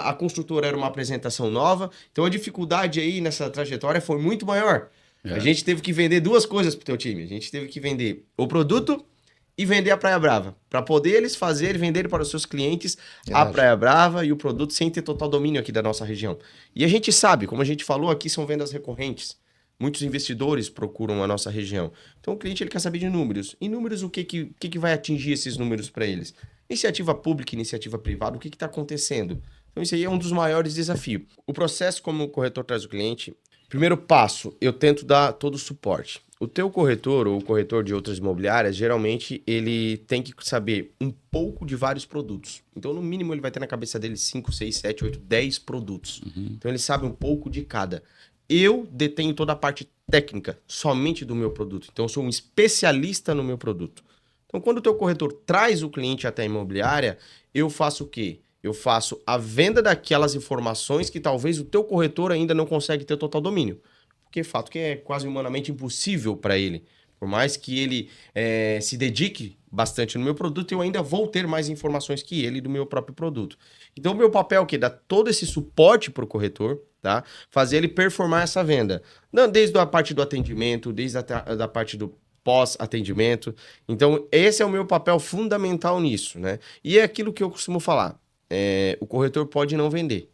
a construtora era uma apresentação nova, então a dificuldade aí nessa trajetória foi muito maior. A gente teve que vender duas coisas pro teu time. A gente teve que vender o produto e vender a Praia Brava. Para poder eles venderem para os seus clientes a Praia Brava e o produto sem ter total domínio aqui da nossa região. E a gente sabe, como a gente falou aqui, são vendas recorrentes. Muitos investidores procuram a nossa região. Então o cliente ele quer saber de números. Em números, o que vai atingir esses números para eles? Iniciativa pública, iniciativa privada, o que está acontecendo? Então isso aí é um dos maiores desafios. O processo como o corretor traz o cliente... Primeiro passo, eu tento dar todo o suporte. O teu corretor ou o corretor de outras imobiliárias, geralmente, ele tem que saber um pouco de vários produtos. Então, no mínimo, ele vai ter na cabeça dele 5, 6, 7, 8, 10 produtos. Então, ele sabe um pouco de cada. Eu detenho toda a parte técnica, somente do meu produto. Então, eu sou um especialista no meu produto. Então, quando o teu corretor traz o cliente até a imobiliária, eu faço o quê? Eu faço a venda daquelas informações que talvez o teu corretor ainda não consegue ter total domínio. Porque fato que é quase humanamente impossível para ele. Por mais que ele se dedique bastante no meu produto, eu ainda vou ter mais informações que ele do meu próprio produto. Então, o meu papel é que dá todo esse suporte para o corretor, tá? Fazer ele performar essa venda. Não, desde a parte do atendimento, desde a parte do pós-atendimento. Então, esse é o meu papel fundamental nisso, né? E é aquilo que eu costumo falar. O corretor pode não vender,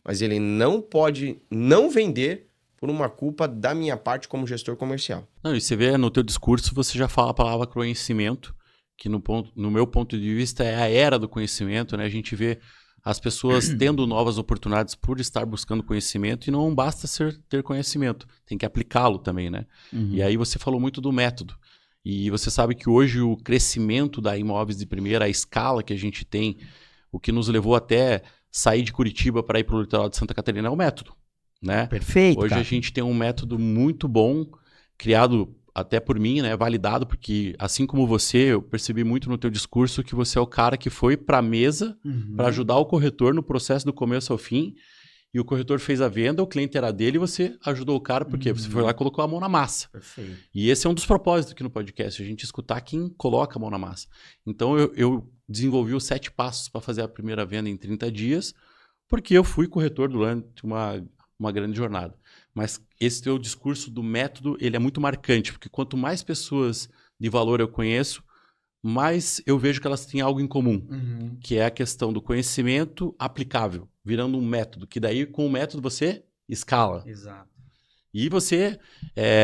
mas ele não pode não vender por uma culpa da minha parte como gestor comercial. Não, e você vê no teu discurso, você já fala a palavra conhecimento, que no meu ponto de vista é a era do conhecimento, né? A gente vê as pessoas tendo novas oportunidades por estar buscando conhecimento e não basta ter conhecimento, tem que aplicá-lo também, né? E aí você falou muito do método. E você sabe que hoje o crescimento da Imóveis de Primeira, a escala que a gente tem, o que nos levou até sair de Curitiba para ir para o litoral de Santa Catarina é o método, né? Perfeito, Hoje cara. a gente tem um método muito bom, criado até por mim, né? Validado, porque assim como você, eu percebi muito no teu discurso que você é o cara que foi para a mesa para ajudar o corretor no processo do começo ao fim, e o corretor fez a venda, o cliente era dele e você ajudou o cara porque você foi lá e colocou a mão na massa. Perfeito. E esse é um dos propósitos aqui no podcast, a gente escutar quem coloca a mão na massa. Então eu desenvolvi os 7 passos para fazer a primeira venda em 30 dias, porque eu fui corretor durante uma grande jornada. Mas esse teu discurso do método, ele é muito marcante, porque quanto mais pessoas de valor eu conheço, mais eu vejo que elas têm algo em comum, que é a questão do conhecimento aplicável, virando um método, que daí com o método você escala. Exato. E você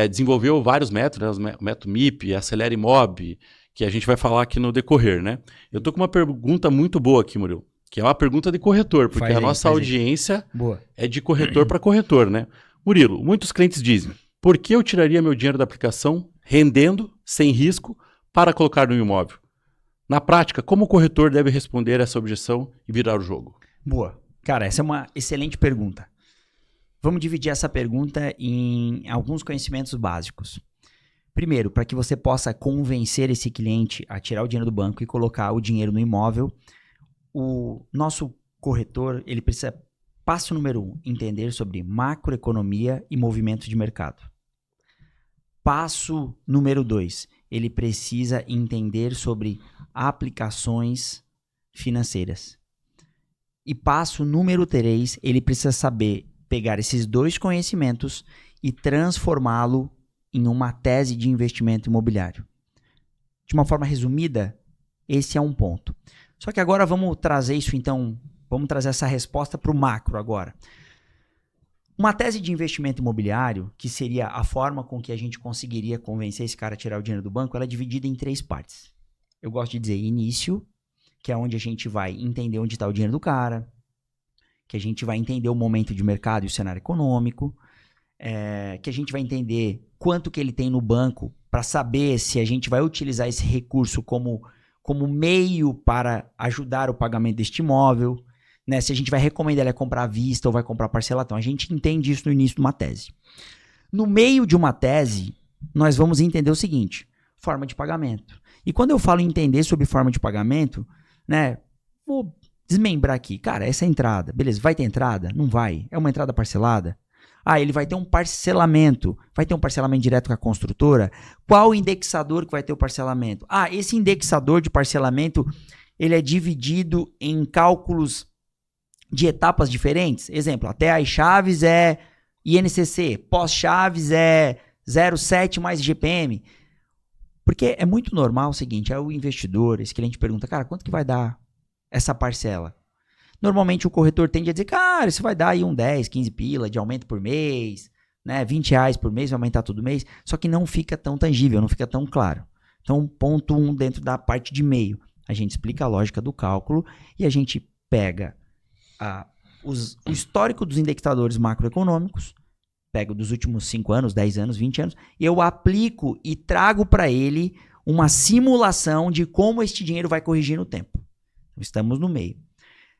desenvolveu vários métodos, né? O método MIP, Acelera Imob, que a gente vai falar aqui no decorrer, né? Eu tô com uma pergunta muito boa aqui, Murilo, que é uma pergunta de corretor, porque a nossa audiência é de corretor para corretor, né? Murilo, muitos clientes dizem, por que eu tiraria meu dinheiro da aplicação rendendo, sem risco, para colocar no imóvel? Na prática, como o corretor deve responder essa objeção e virar o jogo? Boa. Cara, essa é uma excelente pergunta. Vamos dividir essa pergunta em alguns conhecimentos básicos. Primeiro, para que você possa convencer esse cliente a tirar o dinheiro do banco e colocar o dinheiro no imóvel, o nosso corretor, ele precisa, passo número 1, entender sobre macroeconomia e movimentos de mercado. Passo número 2, ele precisa entender sobre aplicações financeiras. E passo número 3, ele precisa saber pegar esses 2 conhecimentos e transformá-lo em uma tese de investimento imobiliário. De uma forma resumida, esse é um ponto. Só que agora vamos trazer isso, então, vamos trazer essa resposta para o macro agora. Uma tese de investimento imobiliário, que seria a forma com que a gente conseguiria convencer esse cara a tirar o dinheiro do banco, ela é dividida em 3 partes. Eu gosto de dizer início, que é onde a gente vai entender onde está o dinheiro do cara, que a gente vai entender o momento de mercado e o cenário econômico, que a gente vai entender quanto que ele tem no banco para saber se a gente vai utilizar esse recurso como meio para ajudar o pagamento deste imóvel, né? Se a gente vai recomendar ele a comprar à vista ou vai comprar parcelatão. A gente entende isso no início de uma tese. No meio de uma tese, nós vamos entender o seguinte, forma de pagamento. E quando eu falo em entender sobre forma de pagamento, né, vou desmembrar aqui. Cara, essa é a entrada. Beleza, vai ter entrada? Não vai. É uma entrada parcelada? Ah, ele vai ter um parcelamento. Vai ter um parcelamento direto com a construtora? Qual o indexador que vai ter o parcelamento? Ah, esse indexador de parcelamento, ele é dividido em cálculos de etapas diferentes. Exemplo, até as chaves é INCC, pós-chaves é 0,7 mais IGPM. Porque é muito normal o seguinte, o investidor, esse cliente pergunta, cara, quanto que vai dar essa parcela? Normalmente o corretor tende a dizer, cara, isso vai dar aí 10, 15 pila de aumento por mês, né? R$20 por mês, vai aumentar todo mês, só que não fica tão tangível, não fica tão claro. Então, ponto 1 dentro da parte de meio, a gente explica a lógica do cálculo e a gente pega o histórico dos indexadores macroeconômicos, pego dos últimos 5 anos, 10 anos, 20 anos, e eu aplico e trago para ele uma simulação de como este dinheiro vai corrigir no tempo. Estamos no meio.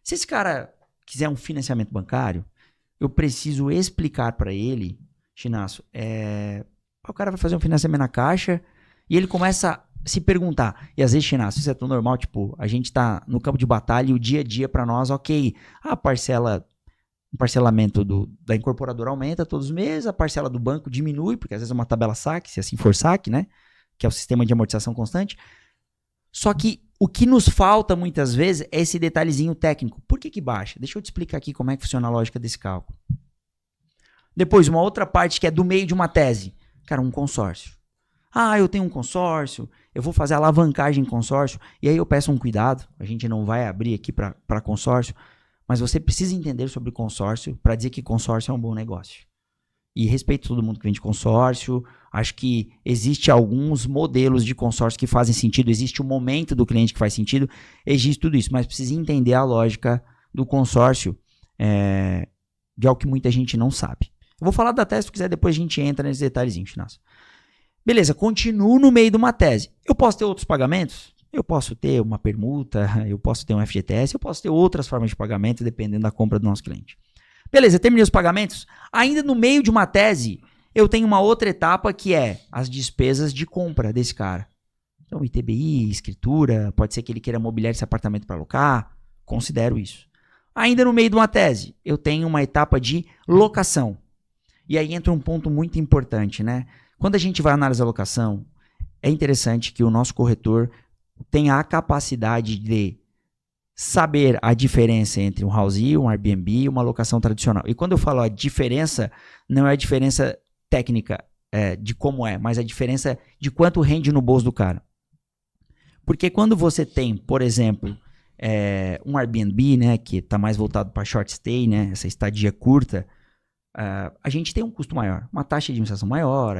Se esse cara quiser um financiamento bancário, eu preciso explicar para ele, Chinasso, o cara vai fazer um financiamento na Caixa e ele começa se perguntar, e às vezes, Chinaço, isso é tão normal, tipo, a gente tá no campo de batalha e o dia a dia pra nós, ok, o parcelamento da incorporadora aumenta todos os meses, a parcela do banco diminui, porque às vezes é uma tabela saque, se assim for saque, né? Que é o sistema de amortização constante. Só que o que nos falta muitas vezes é esse detalhezinho técnico. Por que baixa? Deixa eu te explicar aqui como é que funciona a lógica desse cálculo. Depois, uma outra parte que é do meio de uma tese. Cara, um consórcio. Eu tenho um consórcio, eu vou fazer alavancagem em consórcio, e aí eu peço um cuidado, a gente não vai abrir aqui para consórcio, mas você precisa entender sobre consórcio para dizer que consórcio é um bom negócio. E respeito todo mundo que vende consórcio, acho que existe alguns modelos de consórcio que fazem sentido, existe o momento do cliente que faz sentido, existe tudo isso, mas precisa entender a lógica do consórcio, de algo que muita gente não sabe. Eu vou falar da tese, se quiser, depois a gente entra nesses detalhezinhos, Chinaço. Beleza, continuo no meio de uma tese. Eu posso ter outros pagamentos? Eu posso ter uma permuta, eu posso ter um FGTS, eu posso ter outras formas de pagamento, dependendo da compra do nosso cliente. Beleza, terminei os pagamentos. Ainda no meio de uma tese, eu tenho uma outra etapa que é as despesas de compra desse cara. Então, ITBI, escritura, pode ser que ele queira mobiliar esse apartamento para alocar, considero isso. Ainda no meio de uma tese, eu tenho uma etapa de locação. E aí entra um ponto muito importante, né? Quando a gente vai analisar a locação, é interessante que o nosso corretor tenha a capacidade de saber a diferença entre um house, um Airbnb e uma locação tradicional. E quando eu falo a diferença, não é a diferença técnica de como é, mas a diferença de quanto rende no bolso do cara. Porque quando você tem, por exemplo, um Airbnb, né, que está mais voltado para short stay, né, essa estadia curta, a gente tem um custo maior, uma taxa de administração maior,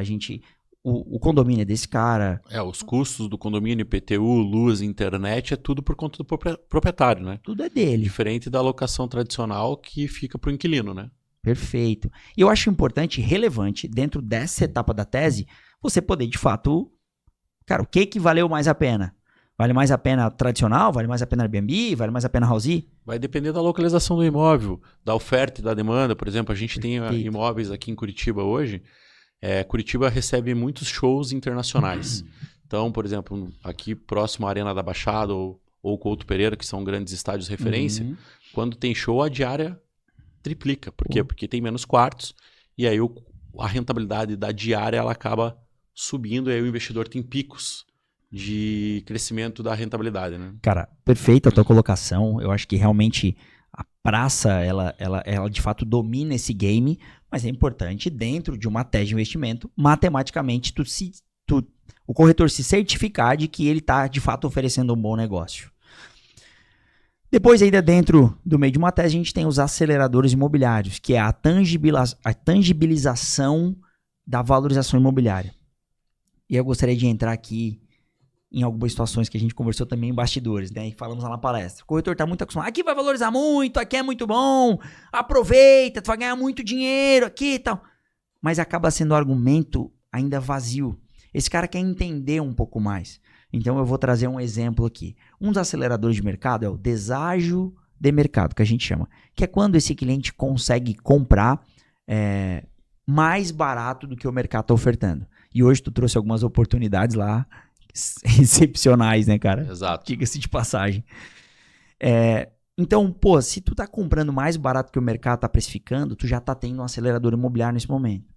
o condomínio é desse cara. Os custos do condomínio, IPTU, luz, internet, é tudo por conta do proprietário, né? Tudo é dele. Diferente da locação tradicional que fica para o inquilino, né? Perfeito. E eu acho importante e relevante, dentro dessa etapa da tese, você poder, de fato, cara, o que valeu mais a pena? Vale mais a pena tradicional? Vale mais a pena Airbnb? Vale mais a pena house? Vai depender da localização do imóvel, da oferta e da demanda. Por exemplo, a gente tem imóveis aqui em Curitiba hoje. Curitiba recebe muitos shows internacionais. Então, por exemplo, aqui próximo à Arena da Baixada ou Couto Pereira, que são grandes estádios de referência, quando tem show, a diária triplica. Por quê? Porque tem menos quartos e aí a rentabilidade da diária ela acaba subindo e aí o investidor tem picos de crescimento da rentabilidade, né? Cara, perfeita a tua colocação. Eu acho que realmente a praça, ela de fato domina esse game, mas é importante, dentro de uma tese de investimento, matematicamente, o corretor se certificar de que ele está, de fato, oferecendo um bom negócio. Depois, ainda dentro do meio de uma tese, a gente tem os aceleradores imobiliários, que é a tangibilização da valorização imobiliária. E eu gostaria de entrar aqui em algumas situações que a gente conversou também em bastidores, né? E falamos lá na palestra. O corretor está muito acostumado. Aqui vai valorizar muito, aqui é muito bom, aproveita, tu vai ganhar muito dinheiro aqui e tal. Mas acaba sendo um argumento ainda vazio. Esse cara quer entender um pouco mais. Então eu vou trazer um exemplo aqui. Um dos aceleradores de mercado é o deságio de mercado, que a gente chama. Que é quando esse cliente consegue comprar mais barato do que o mercado está ofertando. E hoje tu trouxe algumas oportunidades lá excepcionais, né, cara? Exato. Diga-se de passagem. Então, se tu tá comprando mais barato que o mercado tá precificando, tu já tá tendo um acelerador imobiliário nesse momento.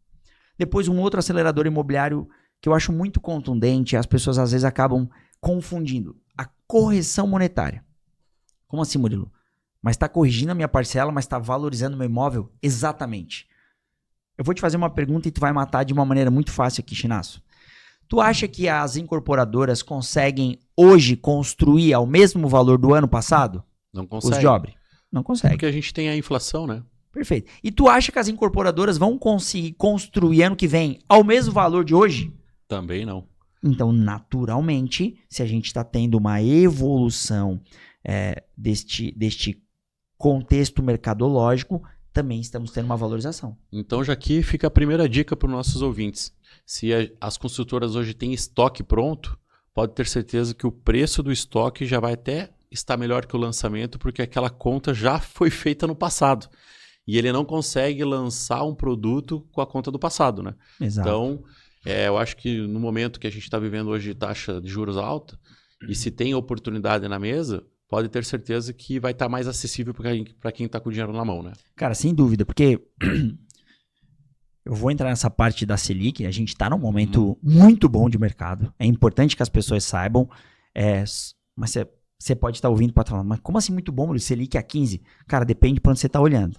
Depois, um outro acelerador imobiliário que eu acho muito contundente, as pessoas às vezes acabam confundindo. A correção monetária. Como assim, Murilo? Mas tá corrigindo a minha parcela, mas tá valorizando o meu imóvel? Exatamente. Eu vou te fazer uma pergunta e tu vai matar de uma maneira muito fácil aqui, Chinaço. Tu acha que as incorporadoras conseguem hoje construir ao mesmo valor do ano passado? Não consegue. Os jobs? Não consegue. Porque a gente tem a inflação, né? Perfeito. E tu acha que as incorporadoras vão conseguir construir ano que vem ao mesmo valor de hoje? Também não. Então, naturalmente, se a gente está tendo uma evolução deste contexto mercadológico, também estamos tendo uma valorização. Então, já aqui fica a primeira dica para os nossos ouvintes. Se as construtoras hoje têm estoque pronto, pode ter certeza que o preço do estoque já vai até estar melhor que o lançamento, porque aquela conta já foi feita no passado. E ele não consegue lançar um produto com a conta do passado, né? Exato. Então, Eu acho que no momento que a gente está vivendo hoje de taxa de juros alta, e se tem oportunidade na mesa, pode ter certeza que vai estar mais acessível para quem está com o dinheiro na mão, né? Cara, sem dúvida, porque eu vou entrar nessa parte da Selic, a gente está num momento muito bom de mercado, é importante que as pessoas saibam, mas você pode estar ouvindo para falar, mas como assim muito bom, Selic a 15? Cara, depende para onde você está olhando,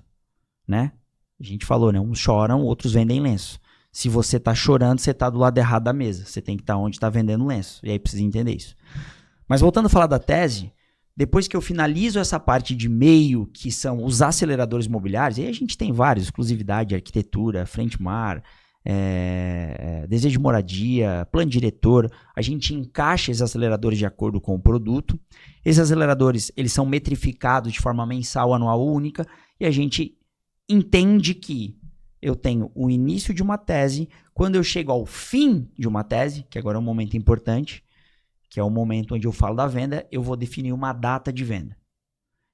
né? A gente falou, né? Uns choram, outros vendem lenço. Se você está chorando, você está do lado errado da mesa, você tem que estar onde está vendendo lenço, e aí precisa entender isso. Mas voltando a falar da tese, depois que eu finalizo essa parte de meio, que são os aceleradores imobiliários, aí a gente tem vários, exclusividade, arquitetura, frente mar, desejo de moradia, plano diretor, a gente encaixa esses aceleradores de acordo com o produto. Esses aceleradores, eles são metrificados de forma mensal, anual única, e a gente entende que eu tenho o início de uma tese, quando eu chego ao fim de uma tese, que agora é um momento importante, que é o momento onde eu falo da venda, eu vou definir uma data de venda.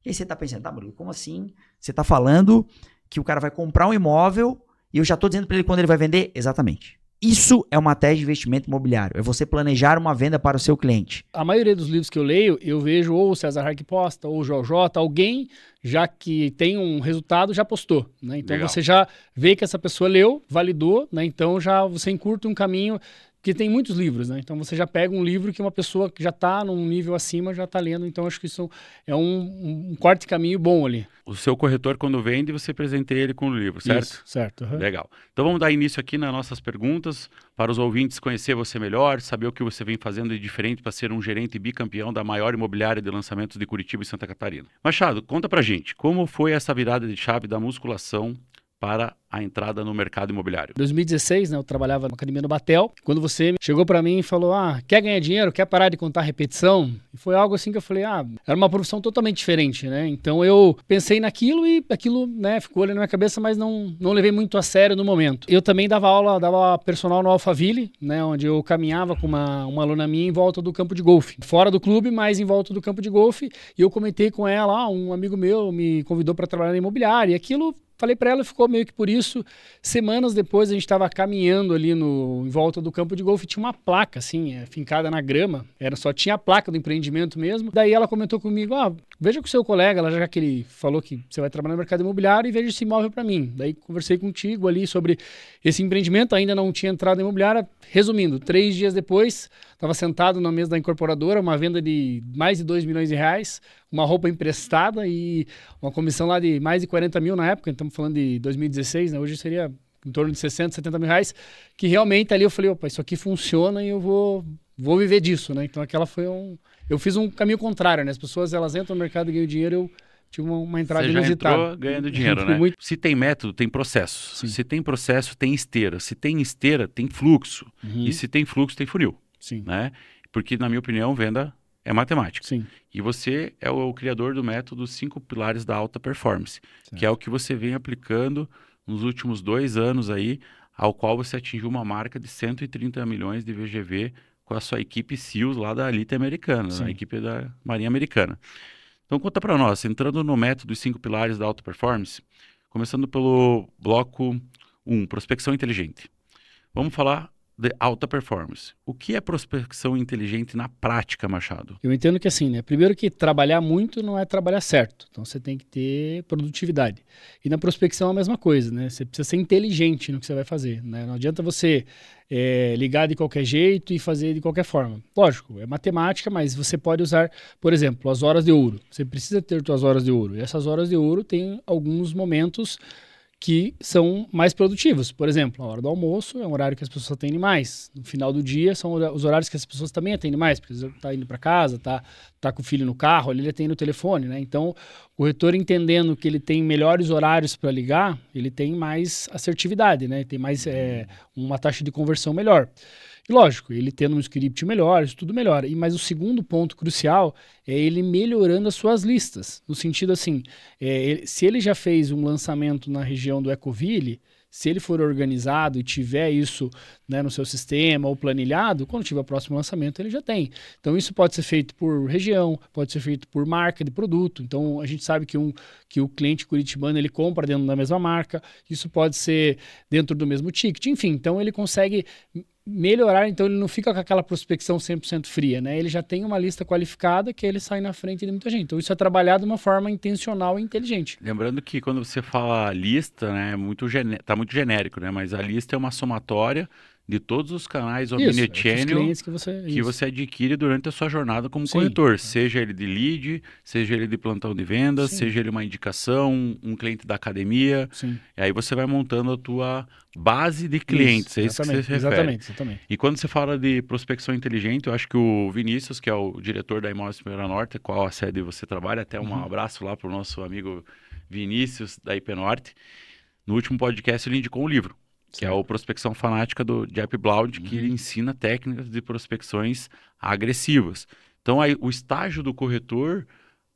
E aí você está pensando, tá, Murilo, como assim? Você está falando que o cara vai comprar um imóvel e eu já estou dizendo para ele quando ele vai vender? Exatamente. Isso é uma tese de investimento imobiliário. É você planejar uma venda para o seu cliente. A maioria dos livros que eu leio, eu vejo ou o César Hark posta, ou o JJ, alguém já que tem um resultado já postou, né? Então Legal. Você já vê que essa pessoa leu, validou, né? Então já você encurta um caminho, porque tem muitos livros, né? Então você já pega um livro que uma pessoa que já está num nível acima já está lendo. Então acho que isso é um corte de caminho bom ali. O seu corretor, quando vende, você presenteia ele com o livro, certo? Isso, certo. Uhum. Legal. Então vamos dar início aqui nas nossas perguntas, para os ouvintes conhecer você melhor, saber o que você vem fazendo de diferente para ser um gerente bicampeão da maior imobiliária de lançamentos de Curitiba e Santa Catarina. Machado, conta pra gente, como foi essa virada de chave da musculação para a entrada no mercado imobiliário? Em 2016, né, eu trabalhava na academia no Batel, quando você chegou para mim e falou, quer ganhar dinheiro, quer parar de contar repetição? E foi algo assim que eu falei, era uma profissão totalmente diferente, né? Então eu pensei naquilo e aquilo, né, ficou ali na minha cabeça, mas não levei muito a sério no momento. Eu também dava personal no Alphaville, né, onde eu caminhava com uma aluna minha em volta do campo de golfe. Fora do clube, mas em volta do campo de golfe. E eu comentei com ela, um amigo meu me convidou para trabalhar na imobiliária, e aquilo... Falei para ela, ficou meio que por isso. Semanas depois a gente estava caminhando ali em volta do campo de golfe e tinha uma placa assim, fincada na grama. Só tinha a placa do empreendimento mesmo. Daí ela comentou comigo, veja com o seu colega, já que ele falou que você vai trabalhar no mercado imobiliário, e veja esse imóvel para mim. Daí conversei contigo ali sobre esse empreendimento, ainda não tinha entrado na imobiliária. Resumindo, 3 dias depois, estava sentado na mesa da incorporadora, uma venda de mais de R$2 milhões, uma roupa emprestada e uma comissão lá de mais de 40 mil na época, estamos falando de 2016, né? Hoje seria em torno de 60, 70 mil reais, que realmente ali eu falei, opa, isso aqui funciona e eu vou viver disso, né? Então aquela foi eu fiz um caminho contrário, né? As pessoas, elas entram no mercado e ganham dinheiro, eu tive uma entrada inusitada. Você já entrou ganhando dinheiro, né? Se tem método, tem processo. Sim. Se tem processo, tem esteira. Se tem esteira, tem fluxo. Uhum. E se tem fluxo, tem funil. Sim. Né? Porque, na minha opinião, venda é matemática. Sim. E você é o criador do método 5 pilares da alta performance, certo, que é o que você vem aplicando nos últimos 2 anos aí, ao qual você atingiu uma marca de 130 milhões de VGV com a sua equipe SEALs lá da Elite Americana, a equipe da Marinha Americana. Então conta para nós, entrando no método 5 pilares da alta performance, começando pelo bloco 1, prospecção inteligente. Vamos falar de alta performance. O que é prospecção inteligente na prática, Machado? Eu entendo que assim, né? Primeiro que trabalhar muito não é trabalhar certo. Então você tem que ter produtividade. E na prospecção é a mesma coisa, né? Você precisa ser inteligente no que você vai fazer, né? Não adianta você ligar de qualquer jeito e fazer de qualquer forma. Lógico, é matemática, mas você pode usar, por exemplo, as horas de ouro. Você precisa ter suas horas de ouro. E essas horas de ouro têm alguns momentos que são mais produtivos. Por exemplo, a hora do almoço é um horário que as pessoas atendem mais. No final do dia são os horários que as pessoas também atendem mais, porque você está indo para casa, tá com o filho no carro, ali ele atende no telefone, né? Então, o corretor, entendendo que ele tem melhores horários para ligar, ele tem mais assertividade, né? Tem mais uma taxa de conversão melhor. E lógico, ele tendo um script melhor, isso tudo melhora. Mas o segundo ponto crucial é ele melhorando as suas listas. No sentido assim, se ele já fez um lançamento na região do Ecoville, se ele for organizado e tiver isso, né, no seu sistema ou planilhado, quando tiver o próximo lançamento ele já tem. Então isso pode ser feito por região, pode ser feito por marca de produto. Então a gente sabe que o cliente curitibano ele compra dentro da mesma marca, isso pode ser dentro do mesmo ticket, enfim. Então ele consegue melhorar, então ele não fica com aquela prospecção 100% fria, né? Ele já tem uma lista qualificada que ele sai na frente de muita gente. Então isso é trabalhado de uma forma intencional e inteligente. Lembrando que quando você fala lista, né, tá muito genérico, né? Mas a lista é uma somatória de todos os canais omnichannel que você adquire durante a sua jornada como corretor, seja ele de lead, seja ele de plantão de vendas, seja ele uma indicação, um cliente da academia. E aí você vai montando a tua base de clientes, é isso que você se refere. Exatamente. E quando você fala de prospecção inteligente, eu acho que o Vinícius, que é o diretor da Imóveis Primeira Norte, qual a sede você trabalha, até um abraço lá para o nosso amigo Vinícius da IP Norte, no último podcast ele indicou um livro, que é o Prospecção Fanática do Jeff Blount, que ele ensina técnicas de prospecções agressivas. Então, aí, o estágio do corretor,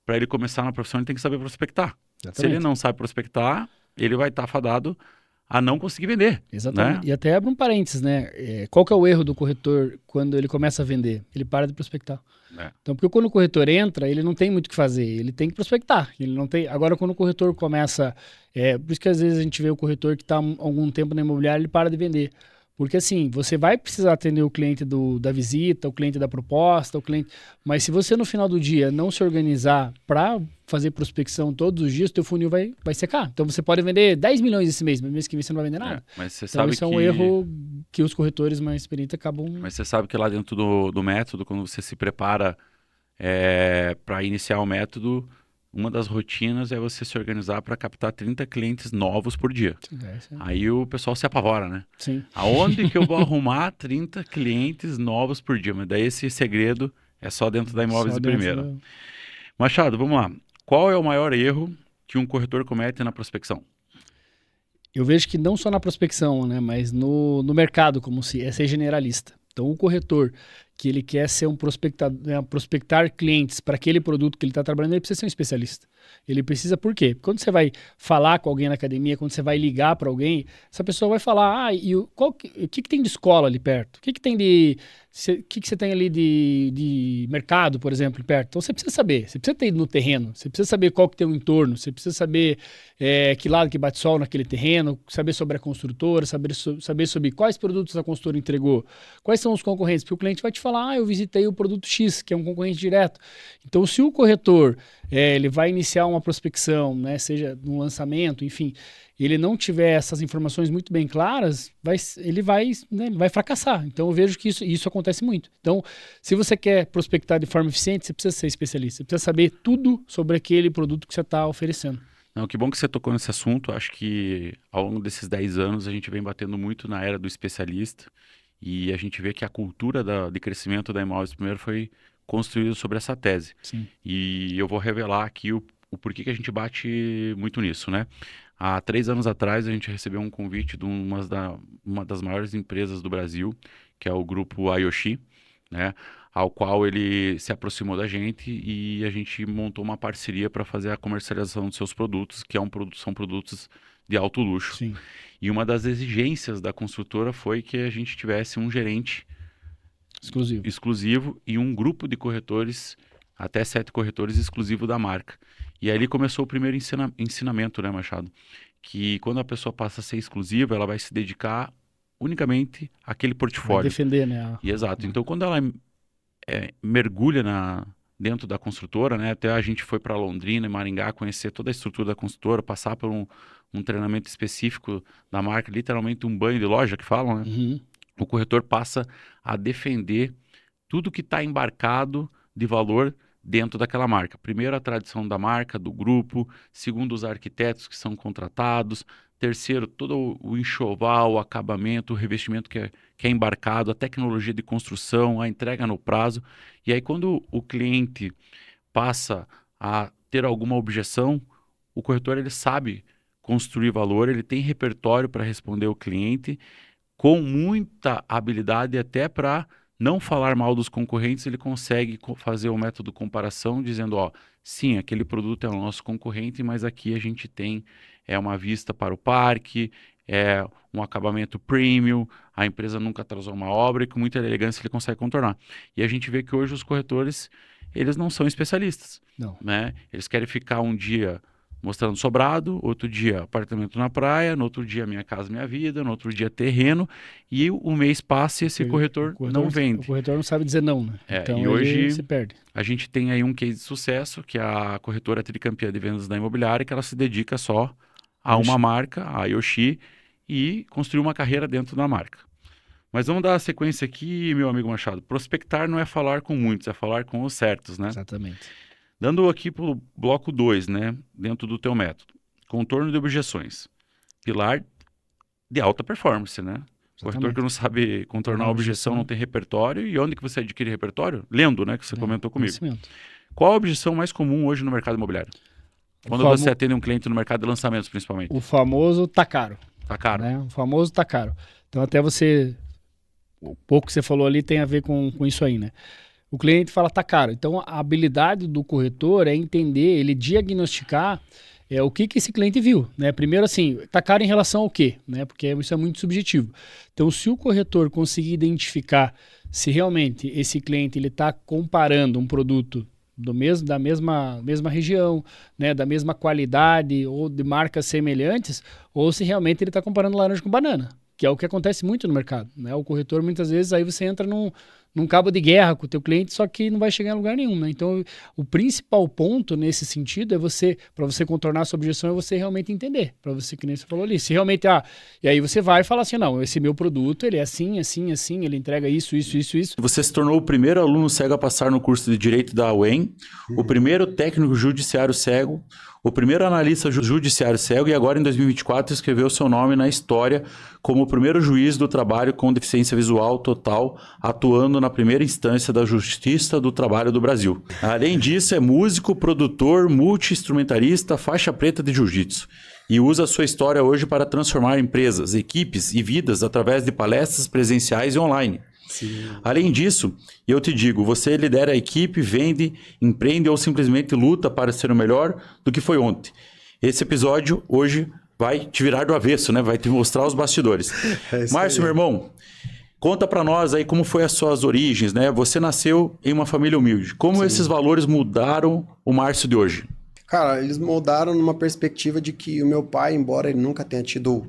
para ele começar na profissão, ele tem que saber prospectar. Exatamente. Se ele não sabe prospectar, ele vai estar fadado a não conseguir vender. Exatamente. Né? E até abre um parênteses, né? Qual que é o erro do corretor quando ele começa a vender? Ele para de prospectar. Então, porque quando o corretor entra, ele não tem muito o que fazer, ele tem que prospectar. Ele não tem. Agora, quando o corretor começa, por isso que às vezes a gente vê o corretor que está há algum tempo na imobiliária, ele para de vender. Porque assim, você vai precisar atender o cliente da visita, o cliente da proposta, mas se você no final do dia não se organizar para fazer prospecção todos os dias, o teu funil vai secar. Então você pode vender 10 milhões esse mês, mas mês que vem você não vai vender nada. Mas você então sabe isso é um erro que os corretores mais experientes acabam... Mas você sabe que lá dentro do método, quando você se prepara para iniciar o método, uma das rotinas é você se organizar para captar 30 clientes novos por dia. Aí o pessoal se apavora, né? Sim. Aonde que eu vou arrumar 30 clientes novos por dia? Mas daí esse segredo é só dentro da Imóveis de Primeira. Machado, vamos lá. Qual é o maior erro que um corretor comete na prospecção? Eu vejo que não só na prospecção, né, mas no mercado, como se é ser generalista. Então, o corretor que ele quer ser um prospectar clientes para aquele produto que ele está trabalhando, ele precisa ser um especialista. Ele precisa, por quê? Quando você vai falar com alguém na academia, quando você vai ligar para alguém, essa pessoa vai falar, o que tem de escola ali perto? O que tem de... O que você tem ali de mercado, por exemplo, perto? Então, você precisa saber. Você precisa ter ido no terreno. Você precisa saber qual que tem o entorno. Você precisa saber que lado que bate sol naquele terreno. Saber sobre a construtora. Saber sobre quais produtos a construtora entregou. Quais são os concorrentes. Porque o cliente vai te falar, eu visitei o produto X, que é um concorrente direto. Então, se o corretor ele vai iniciar uma prospecção, né, seja no lançamento, enfim, ele não tiver essas informações muito bem claras, ele vai fracassar. Então eu vejo que isso acontece muito. Então, se você quer prospectar de forma eficiente, você precisa ser especialista, você precisa saber tudo sobre aquele produto que você está oferecendo. Não, que bom que você tocou nesse assunto. Acho que ao longo desses 10 anos a gente vem batendo muito na era do especialista e a gente vê que a cultura de crescimento da Imóveis Primeiro foi construída sobre essa tese. Sim. E eu vou revelar aqui o porquê que a gente bate muito nisso, né? Há 3 anos atrás, a gente recebeu um convite de uma das maiores empresas do Brasil, que é o grupo Ayoshi, né? Ao qual ele se aproximou da gente e a gente montou uma parceria para fazer a comercialização dos seus produtos, que são produtos de alto luxo. Sim. E uma das exigências da construtora foi que a gente tivesse um gerente exclusivo e um grupo de corretores, até 7 corretores exclusivo da marca. E aí começou o primeiro ensinamento, né, Machado? Que quando a pessoa passa a ser exclusiva, ela vai se dedicar unicamente àquele portfólio. Vai defender, né? Exato. Então, quando ela mergulha dentro da construtora, né? Até a gente foi para Londrina e Maringá conhecer toda a estrutura da construtora, passar por um treinamento específico da marca, literalmente um banho de loja que falam, né? Uhum. O corretor passa a defender tudo que está embarcado de valor dentro daquela marca. Primeiro, a tradição da marca, do grupo. Segundo, os arquitetos que são contratados. Terceiro, todo o enxoval, o acabamento, o revestimento que é embarcado, a tecnologia de construção, a entrega no prazo. E aí, quando o cliente passa a ter alguma objeção, o corretor ele sabe construir valor, ele tem repertório para responder ao cliente, com muita habilidade até para não falar mal dos concorrentes, ele consegue fazer o método de comparação dizendo, sim, aquele produto é o nosso concorrente, mas aqui a gente tem uma vista para o parque, um acabamento premium, a empresa nunca atrasou uma obra e com muita elegância ele consegue contornar. E a gente vê que hoje os corretores, eles não são especialistas. Não. Né? Eles querem ficar um dia mostrando sobrado, outro dia apartamento na praia, no outro dia Minha Casa Minha Vida, no outro dia terreno, e o mês passa e esse corretor não vende. O corretor não sabe dizer não, né? Então e hoje ele se perde. a gente tem aí um case de sucesso, que é a corretora tricampeã de vendas da imobiliária, que ela se dedica só a uma marca, a Yoshi, e construiu uma carreira dentro da marca. Mas vamos dar a sequência aqui, meu amigo Machado. Prospectar não é falar com muitos, é falar com os certos, né? Exatamente. Dando aqui para o bloco 2, né? Dentro do teu método. Contorno de objeções. Pilar de alta performance, né? O corretor que não sabe contornar a objeção não tem repertório. E onde que você adquire repertório? Lendo, né? Que você comentou comigo. Qual a objeção mais comum hoje no mercado imobiliário? Quando você atende um cliente no mercado de lançamentos, principalmente. O famoso tá caro. Tá caro. Né? O famoso tá caro. Então até você... O pouco que você falou ali tem a ver com isso aí, né? O cliente fala tá caro. Então a habilidade do corretor é entender, ele diagnosticar o que esse cliente viu, né? Primeiro assim, tá caro em relação ao quê, né? Porque isso é muito subjetivo. Então se o corretor conseguir identificar se realmente esse cliente ele tá comparando um produto da mesma região, né, da mesma qualidade ou de marcas semelhantes, ou se realmente ele está comparando laranja com banana, que é o que acontece muito no mercado, né? O corretor muitas vezes aí você entra num cabo de guerra com o teu cliente, só que não vai chegar em lugar nenhum, né? Então o principal ponto nesse sentido é para você contornar a sua objeção, é você realmente entender, para você, que nem você falou ali, se realmente, e aí você vai falar assim, não, esse meu produto, ele é assim, ele entrega isso. Você se tornou o primeiro aluno cego a passar no curso de Direito da UEM, o primeiro técnico judiciário cego, o primeiro analista judiciário cego e agora em 2024 escreveu seu nome na história como o primeiro juiz do trabalho com deficiência visual total, atuando na primeira instância da Justiça do Trabalho do Brasil. Além disso, é músico, produtor, multi-instrumentarista, faixa preta de jiu-jitsu. E usa sua história hoje para transformar empresas, equipes e vidas através de palestras presenciais e online. Sim. Além disso, eu te digo, você lidera a equipe, vende, empreende ou simplesmente luta para ser o melhor do que foi ontem. Esse episódio hoje vai te virar do avesso, né? Vai te mostrar os bastidores. Márcio, meu irmão, conta para nós aí como foi as suas origens, né? Você nasceu em uma família humilde. Como esses valores mudaram o Márcio de hoje? Cara, eles mudaram numa perspectiva de que o meu pai, embora ele nunca tenha tido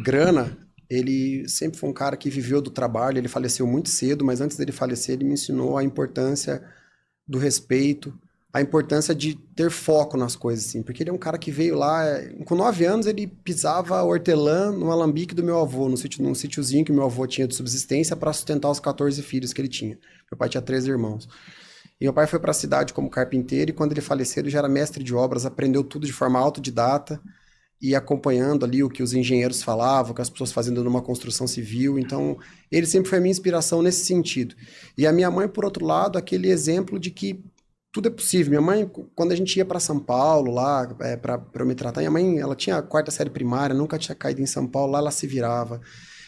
grana, ele sempre foi um cara que viveu do trabalho, ele faleceu muito cedo, mas antes dele falecer, ele me ensinou a importância do respeito, a importância de ter foco nas coisas, assim, porque ele é um cara que veio lá, com 9 anos ele pisava hortelã no alambique do meu avô, num sítiozinho que meu avô tinha de subsistência para sustentar os 14 filhos que ele tinha. Meu pai tinha 13 irmãos. E meu pai foi para a cidade como carpinteiro e quando ele faleceu ele já era mestre de obras, aprendeu tudo de forma autodidata, e acompanhando ali o que os engenheiros falavam, o que as pessoas fazendo numa construção civil. Então, ele sempre foi a minha inspiração nesse sentido. E a minha mãe, por outro lado, aquele exemplo de que tudo é possível. Minha mãe, quando a gente ia para São Paulo, lá, para eu me tratar, minha mãe, ela tinha a 4ª série primária, nunca tinha caído em São Paulo, lá ela se virava,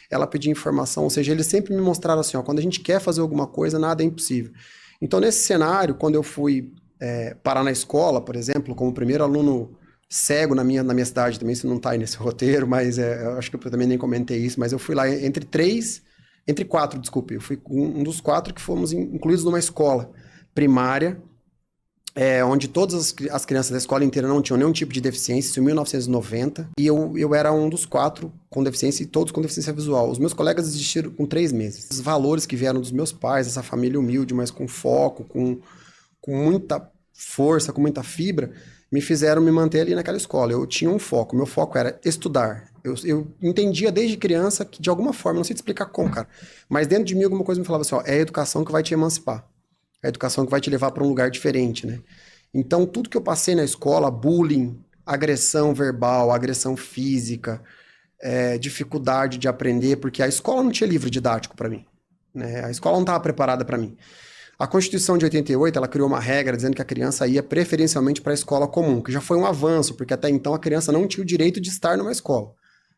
ela pedia informação, ou seja, eles sempre me mostraram assim, quando a gente quer fazer alguma coisa, nada é impossível. Então, nesse cenário, quando eu fui parar na escola, por exemplo, como primeiro aluno cego na minha cidade também, isso não tá aí nesse roteiro, mas eu acho que eu também nem comentei isso, mas eu fui lá entre 4, desculpe, eu fui um dos 4 que fomos incluídos numa escola primária, onde todas as crianças da escola inteira não tinham nenhum tipo de deficiência, isso em 1990, e eu era um dos 4 com deficiência e todos com deficiência visual. Os meus colegas desistiram com 3 meses. Os valores que vieram dos meus pais, essa família humilde, mas com foco, com muita força, com muita fibra, me fizeram me manter ali naquela escola. Eu tinha um foco, meu foco era estudar. Eu entendia desde criança que de alguma forma, não sei te explicar como, cara, mas dentro de mim alguma coisa me falava assim, é a educação que vai te emancipar. É a educação que vai te levar para um lugar diferente, né? Então, tudo que eu passei na escola, bullying, agressão verbal, agressão física, dificuldade de aprender, porque a escola não tinha livro didático para mim, né? A escola não estava preparada para mim. A Constituição de 88, ela criou uma regra dizendo que a criança ia preferencialmente para a escola comum, que já foi um avanço, porque até então a criança não tinha o direito de estar numa escola,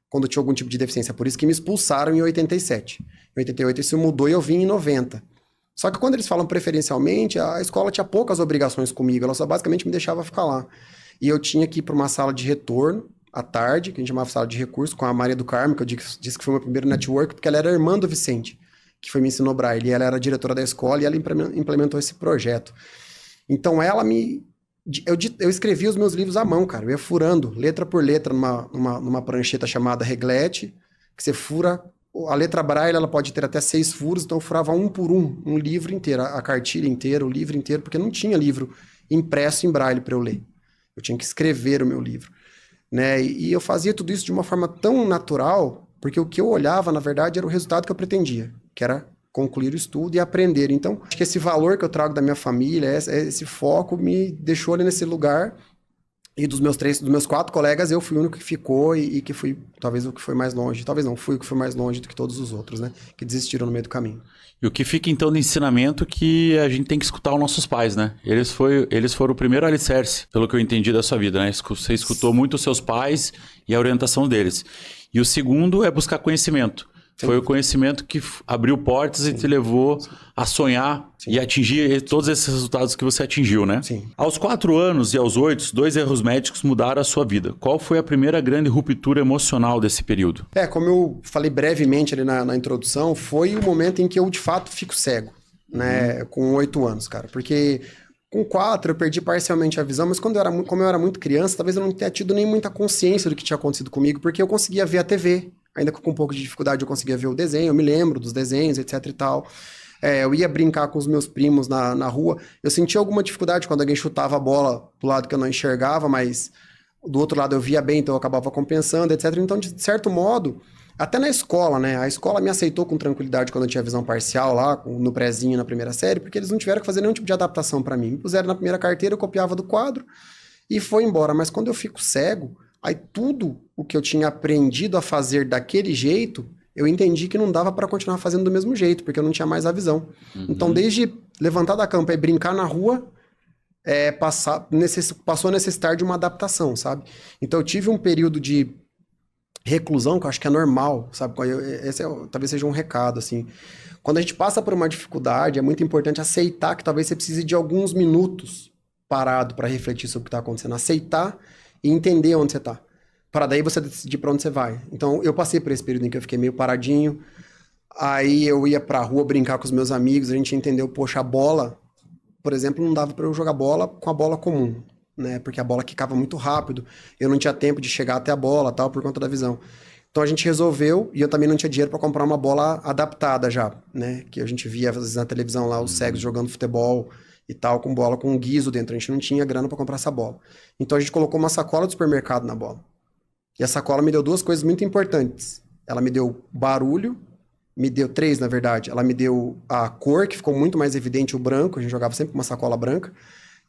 quando tinha algum tipo de deficiência. Por isso que me expulsaram em 87. Em 88 isso mudou e eu vim em 90. Só que quando eles falam preferencialmente, a escola tinha poucas obrigações comigo, ela só basicamente me deixava ficar lá. E eu tinha que ir para uma sala de retorno, à tarde, que a gente chamava sala de recurso, com a Maria do Carmo, que eu disse que foi o meu primeiro network, porque ela era irmã do Vicente, que me ensinou Braille, e ela era diretora da escola e ela implementou esse projeto. Então ela me Eu escrevia os meus livros à mão, cara. Eu ia furando, letra por letra, numa prancheta chamada reglete, que você fura. A letra braille, ela pode ter até 6 furos, então eu furava um por um livro inteiro, a cartilha inteira, o livro inteiro, porque não tinha livro impresso em braille para eu ler. Eu tinha que escrever o meu livro, né? E eu fazia tudo isso de uma forma tão natural, porque o que eu olhava, na verdade, era o resultado que eu pretendia, que era concluir o estudo e aprender. Então, acho que esse valor que eu trago da minha família, esse foco me deixou ali nesse lugar. E dos meus 4 colegas, eu fui o único que ficou e que fui, talvez, o que foi mais longe. Talvez não, fui o que foi mais longe do que todos os outros, né? Que desistiram no meio do caminho. E o que fica, então, do ensinamento que a gente tem que escutar os nossos pais, né? Eles foram o primeiro alicerce, pelo que eu entendi da sua vida, né? Você escutou muito os seus pais e a orientação deles. E o segundo é buscar conhecimento. Sim. Foi o conhecimento que abriu portas e te levou a sonhar e atingir todos esses resultados que você atingiu, né? Sim. Aos 4 anos e aos 8, 2 erros médicos mudaram a sua vida. Qual foi a primeira grande ruptura emocional desse período? Como eu falei brevemente ali na introdução, foi o momento em que eu, de fato, fico cego, né? Com 8 anos, cara. Porque com 4 eu perdi parcialmente a visão, mas como eu era muito criança, talvez eu não tenha tido nem muita consciência do que tinha acontecido comigo, porque eu conseguia ver a TV. Ainda com um pouco de dificuldade eu conseguia ver o desenho, eu me lembro dos desenhos, etc e tal. Eu ia brincar com os meus primos na rua. Eu sentia alguma dificuldade quando alguém chutava a bola do lado que eu não enxergava, mas do outro lado eu via bem, então eu acabava compensando, etc. Então, de certo modo, até na escola, né? A escola me aceitou com tranquilidade quando eu tinha visão parcial lá, no prézinho, na primeira série, porque eles não tiveram que fazer nenhum tipo de adaptação para mim. Me puseram na primeira carteira, eu copiava do quadro e foi embora. Mas quando eu fico cego, aí tudo o que eu tinha aprendido a fazer daquele jeito, eu entendi que não dava para continuar fazendo do mesmo jeito, porque eu não tinha mais a visão. Uhum. Então, desde levantar da campa e brincar na rua, passou a necessitar de uma adaptação, sabe? Então, eu tive um período de reclusão, que eu acho que é normal, sabe? Esse talvez seja um recado, assim. Quando a gente passa por uma dificuldade, é muito importante aceitar que talvez você precise de alguns minutos parado para refletir sobre o que está acontecendo. Aceitar e entender onde você está, para daí você decidir para onde você vai. Então, eu passei por esse período em que eu fiquei meio paradinho, aí eu ia pra rua brincar com os meus amigos, a gente entendeu, poxa, a bola, por exemplo, não dava para eu jogar bola com a bola comum, né, porque a bola quicava muito rápido, eu não tinha tempo de chegar até a bola, tal, por conta da visão. Então, a gente resolveu, e eu também não tinha dinheiro para comprar uma bola adaptada já, né, que a gente via, às vezes, na televisão lá, os cegos jogando futebol e tal, com bola com um guiso dentro. A gente não tinha grana para comprar essa bola. Então a gente colocou uma sacola do supermercado na bola. E a sacola me deu 2 coisas muito importantes. Ela me deu barulho, me deu 3, na verdade. Ela me deu a cor, que ficou muito mais evidente, o branco. A gente jogava sempre com uma sacola branca.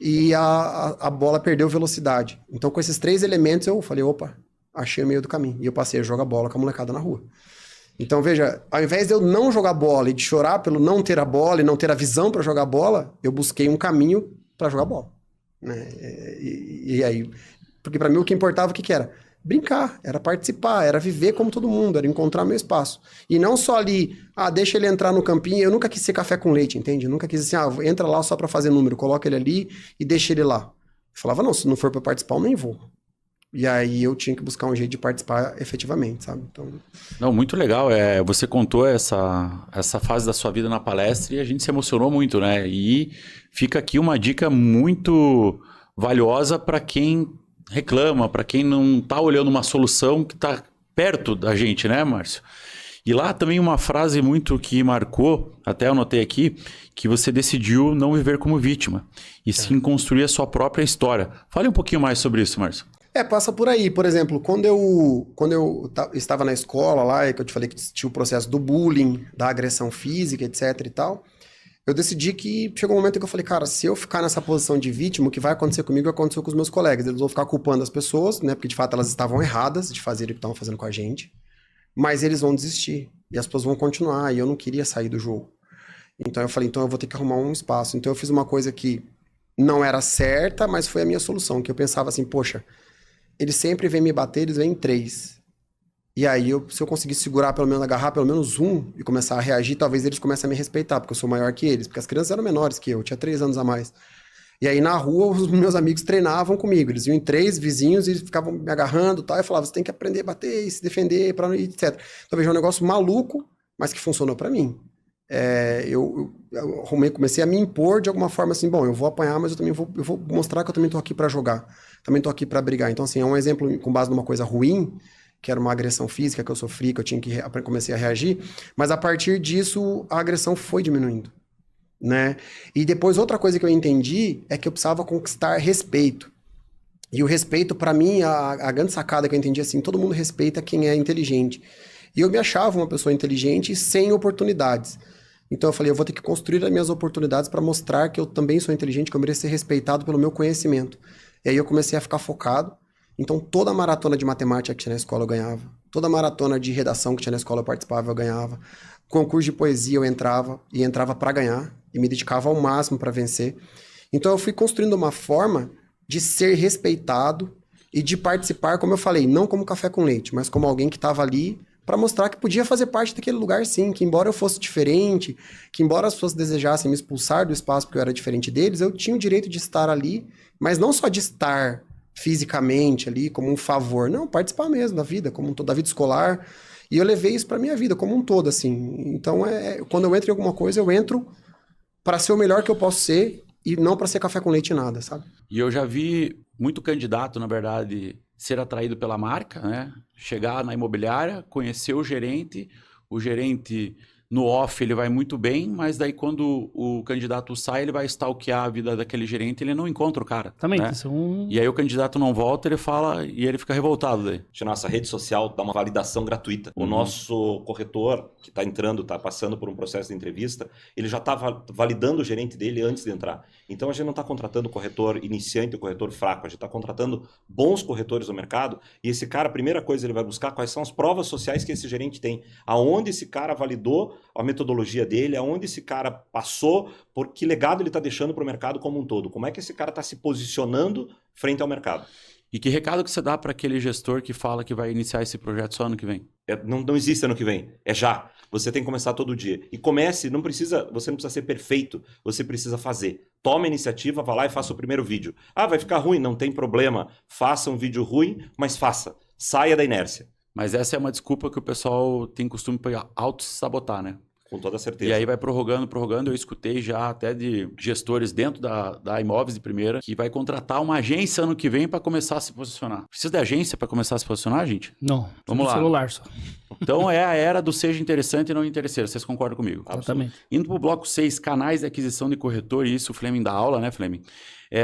E a bola perdeu velocidade. Então com esses 3 elementos eu falei, opa, achei o meio do caminho. E eu passei a jogar bola com a molecada na rua. Então, veja, ao invés de eu não jogar bola e de chorar pelo não ter a bola e não ter a visão para jogar bola, eu busquei um caminho para jogar bola, né? E aí, porque para mim o que importava, o que era? Brincar, era participar, era viver como todo mundo, era encontrar meu espaço. E não só ali, deixa ele entrar no campinho, eu nunca quis ser café com leite, entende? Eu nunca quis assim, entra lá só para fazer número, coloca ele ali e deixa ele lá. Eu falava, não, se não for para participar, eu nem vou. E aí eu tinha que buscar um jeito de participar efetivamente, sabe? Então... Não, muito legal. Você contou essa fase da sua vida na palestra e a gente se emocionou muito, né? E fica aqui uma dica muito valiosa para quem reclama, para quem não está olhando uma solução que está perto da gente, né, Márcio? E lá também uma frase muito que marcou, até anotei aqui, que você decidiu não viver como vítima, e sim construir a sua própria história. Fale um pouquinho mais sobre isso, Márcio. Passa por aí. Por exemplo, quando eu estava na escola lá, que eu te falei que tinha o processo do bullying, da agressão física, etc e tal, eu decidi que chegou um momento em que eu falei, cara, se eu ficar nessa posição de vítima, o que vai acontecer comigo aconteceu com os meus colegas. Eles vão ficar culpando as pessoas, né? Porque de fato elas estavam erradas de fazer o que estavam fazendo com a gente, mas eles vão desistir e as pessoas vão continuar e eu não queria sair do jogo. Então eu falei, então eu vou ter que arrumar um espaço. Então eu fiz uma coisa que não era certa, mas foi a minha solução, que eu pensava assim, poxa, eles sempre vêm me bater, eles vêm em 3. E aí, se eu conseguir segurar, pelo menos, agarrar pelo menos um e começar a reagir, talvez eles comecem a me respeitar, porque eu sou maior que eles. Porque as crianças eram menores que eu tinha 3 anos a mais. E aí, na rua, os meus amigos treinavam comigo. Eles iam em 3 vizinhos e ficavam me agarrando e tal. E eu falava, você tem que aprender a bater e se defender, etc. Então, veja, é um negócio maluco, mas que funcionou pra mim. eu comecei a me impor de alguma forma assim, bom, eu vou apanhar, mas eu vou mostrar que eu também tô aqui para jogar, também tô aqui para brigar. Então, assim, é um exemplo com base numa coisa ruim, que era uma agressão física que eu sofri, que eu tinha que comecei a reagir, mas a partir disso a agressão foi diminuindo, né? E depois outra coisa que eu entendi é que eu precisava conquistar respeito. E o respeito, para mim, a grande sacada que eu entendi, assim, todo mundo respeita quem é inteligente. E eu me achava uma pessoa inteligente sem oportunidades. Então eu falei, eu vou ter que construir as minhas oportunidades para mostrar que eu também sou inteligente, que eu mereço ser respeitado pelo meu conhecimento. E aí eu comecei a ficar focado. Então toda a maratona de matemática que tinha na escola eu ganhava. Toda a maratona de redação que tinha na escola eu participava, eu ganhava. Concurso de poesia eu entrava, e entrava para ganhar. E me dedicava ao máximo para vencer. Então eu fui construindo uma forma de ser respeitado e de participar, como eu falei, não como café com leite, mas como alguém que estava ali para mostrar que podia fazer parte daquele lugar sim, que embora eu fosse diferente, que embora as pessoas desejassem me expulsar do espaço porque eu era diferente deles, eu tinha o direito de estar ali, mas não só de estar fisicamente ali como um favor, não, participar mesmo da vida, como um todo, da vida escolar, e eu levei isso para minha vida como um todo, assim. Então, quando eu entro em alguma coisa, eu entro para ser o melhor que eu posso ser e não para ser café com leite nada, sabe? E eu já vi muito candidato, na verdade, ser atraído pela marca, né? Chegar na imobiliária, conhecer o gerente no off ele vai muito bem, mas daí quando o candidato sai, ele vai stalkear a vida daquele gerente, ele não encontra o cara. Também, né? são... E aí o candidato não volta, ele fala e ele fica revoltado daí. A nossa rede social dá uma validação gratuita. O nosso corretor, que está entrando, está passando por um processo de entrevista, ele já está validando o gerente dele antes de entrar. Então a gente não está contratando corretor iniciante ou corretor fraco, a gente está contratando bons corretores no mercado e esse cara, a primeira coisa ele vai buscar quais são as provas sociais que esse gerente tem, aonde esse cara validou a metodologia dele, aonde esse cara passou, por que legado ele está deixando para o mercado como um todo, como é que esse cara está se posicionando frente ao mercado. E que recado que você dá para aquele gestor que fala que vai iniciar esse projeto só ano que vem? Não existe ano que vem, é já. Você tem que começar todo dia. E comece, você não precisa ser perfeito, você precisa fazer. Toma a iniciativa, vá lá e faça o primeiro vídeo. Ah, vai ficar ruim, não tem problema. Faça um vídeo ruim, mas faça. Saia da inércia. Mas essa é uma desculpa que o pessoal tem costume para auto-sabotar, né? Com toda certeza. E aí vai prorrogando. Eu escutei já até de gestores dentro da Imóveis de Primeira que vai contratar uma agência ano que vem para começar a se posicionar. Precisa de agência para começar a se posicionar, gente? Não, vamos lá. Celular só. Então é a era do seja interessante e não interesseiro. Vocês concordam comigo? Exatamente. Indo para o bloco 6, canais de aquisição de corretor, e isso o Fleming dá aula, né, Fleming?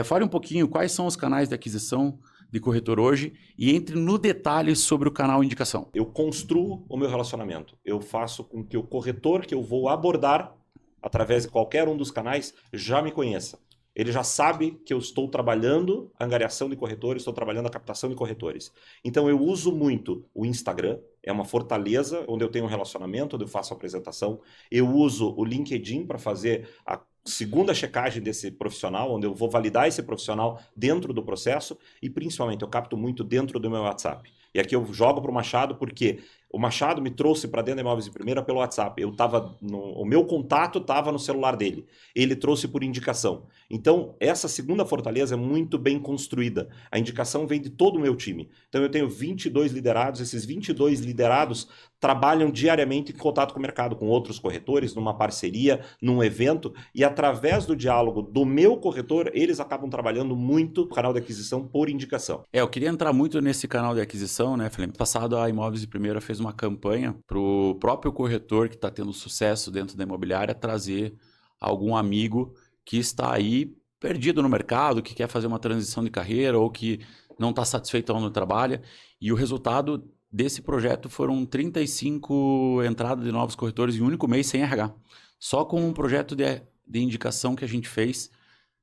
Fale um pouquinho quais são os canais de aquisição de corretor hoje e entre no detalhe sobre o canal indicação. Eu construo o meu relacionamento. Eu faço com que o corretor que eu vou abordar através de qualquer um dos canais já me conheça. Ele já sabe que eu estou trabalhando a angariação de corretores, estou trabalhando a captação de corretores. Então eu uso muito o Instagram, é uma fortaleza onde eu tenho um relacionamento, onde eu faço a apresentação. Eu uso o LinkedIn para fazer a segunda checagem desse profissional, onde eu vou validar esse profissional dentro do processo e principalmente eu capto muito dentro do meu WhatsApp. E aqui eu jogo para o Machado porque o Machado me trouxe para dentro da Imóveis de Primeira pelo WhatsApp. O meu contato estava no celular dele. Ele trouxe por indicação. Então, essa segunda fortaleza é muito bem construída. A indicação vem de todo o meu time. Então, eu tenho 22 liderados. Esses 22 liderados trabalham diariamente em contato com o mercado, com outros corretores, numa parceria, num evento. E através do diálogo do meu corretor, eles acabam trabalhando muito no canal de aquisição por indicação. Eu queria entrar muito nesse canal de aquisição, né, Felipe? Passado, a Imóveis de Primeira fez uma campanha para o próprio corretor que está tendo sucesso dentro da imobiliária trazer algum amigo que está aí perdido no mercado, que quer fazer uma transição de carreira ou que não está satisfeito onde trabalha. E o resultado desse projeto foram 35 entradas de novos corretores em um único mês sem RH. Só com um projeto de indicação que a gente fez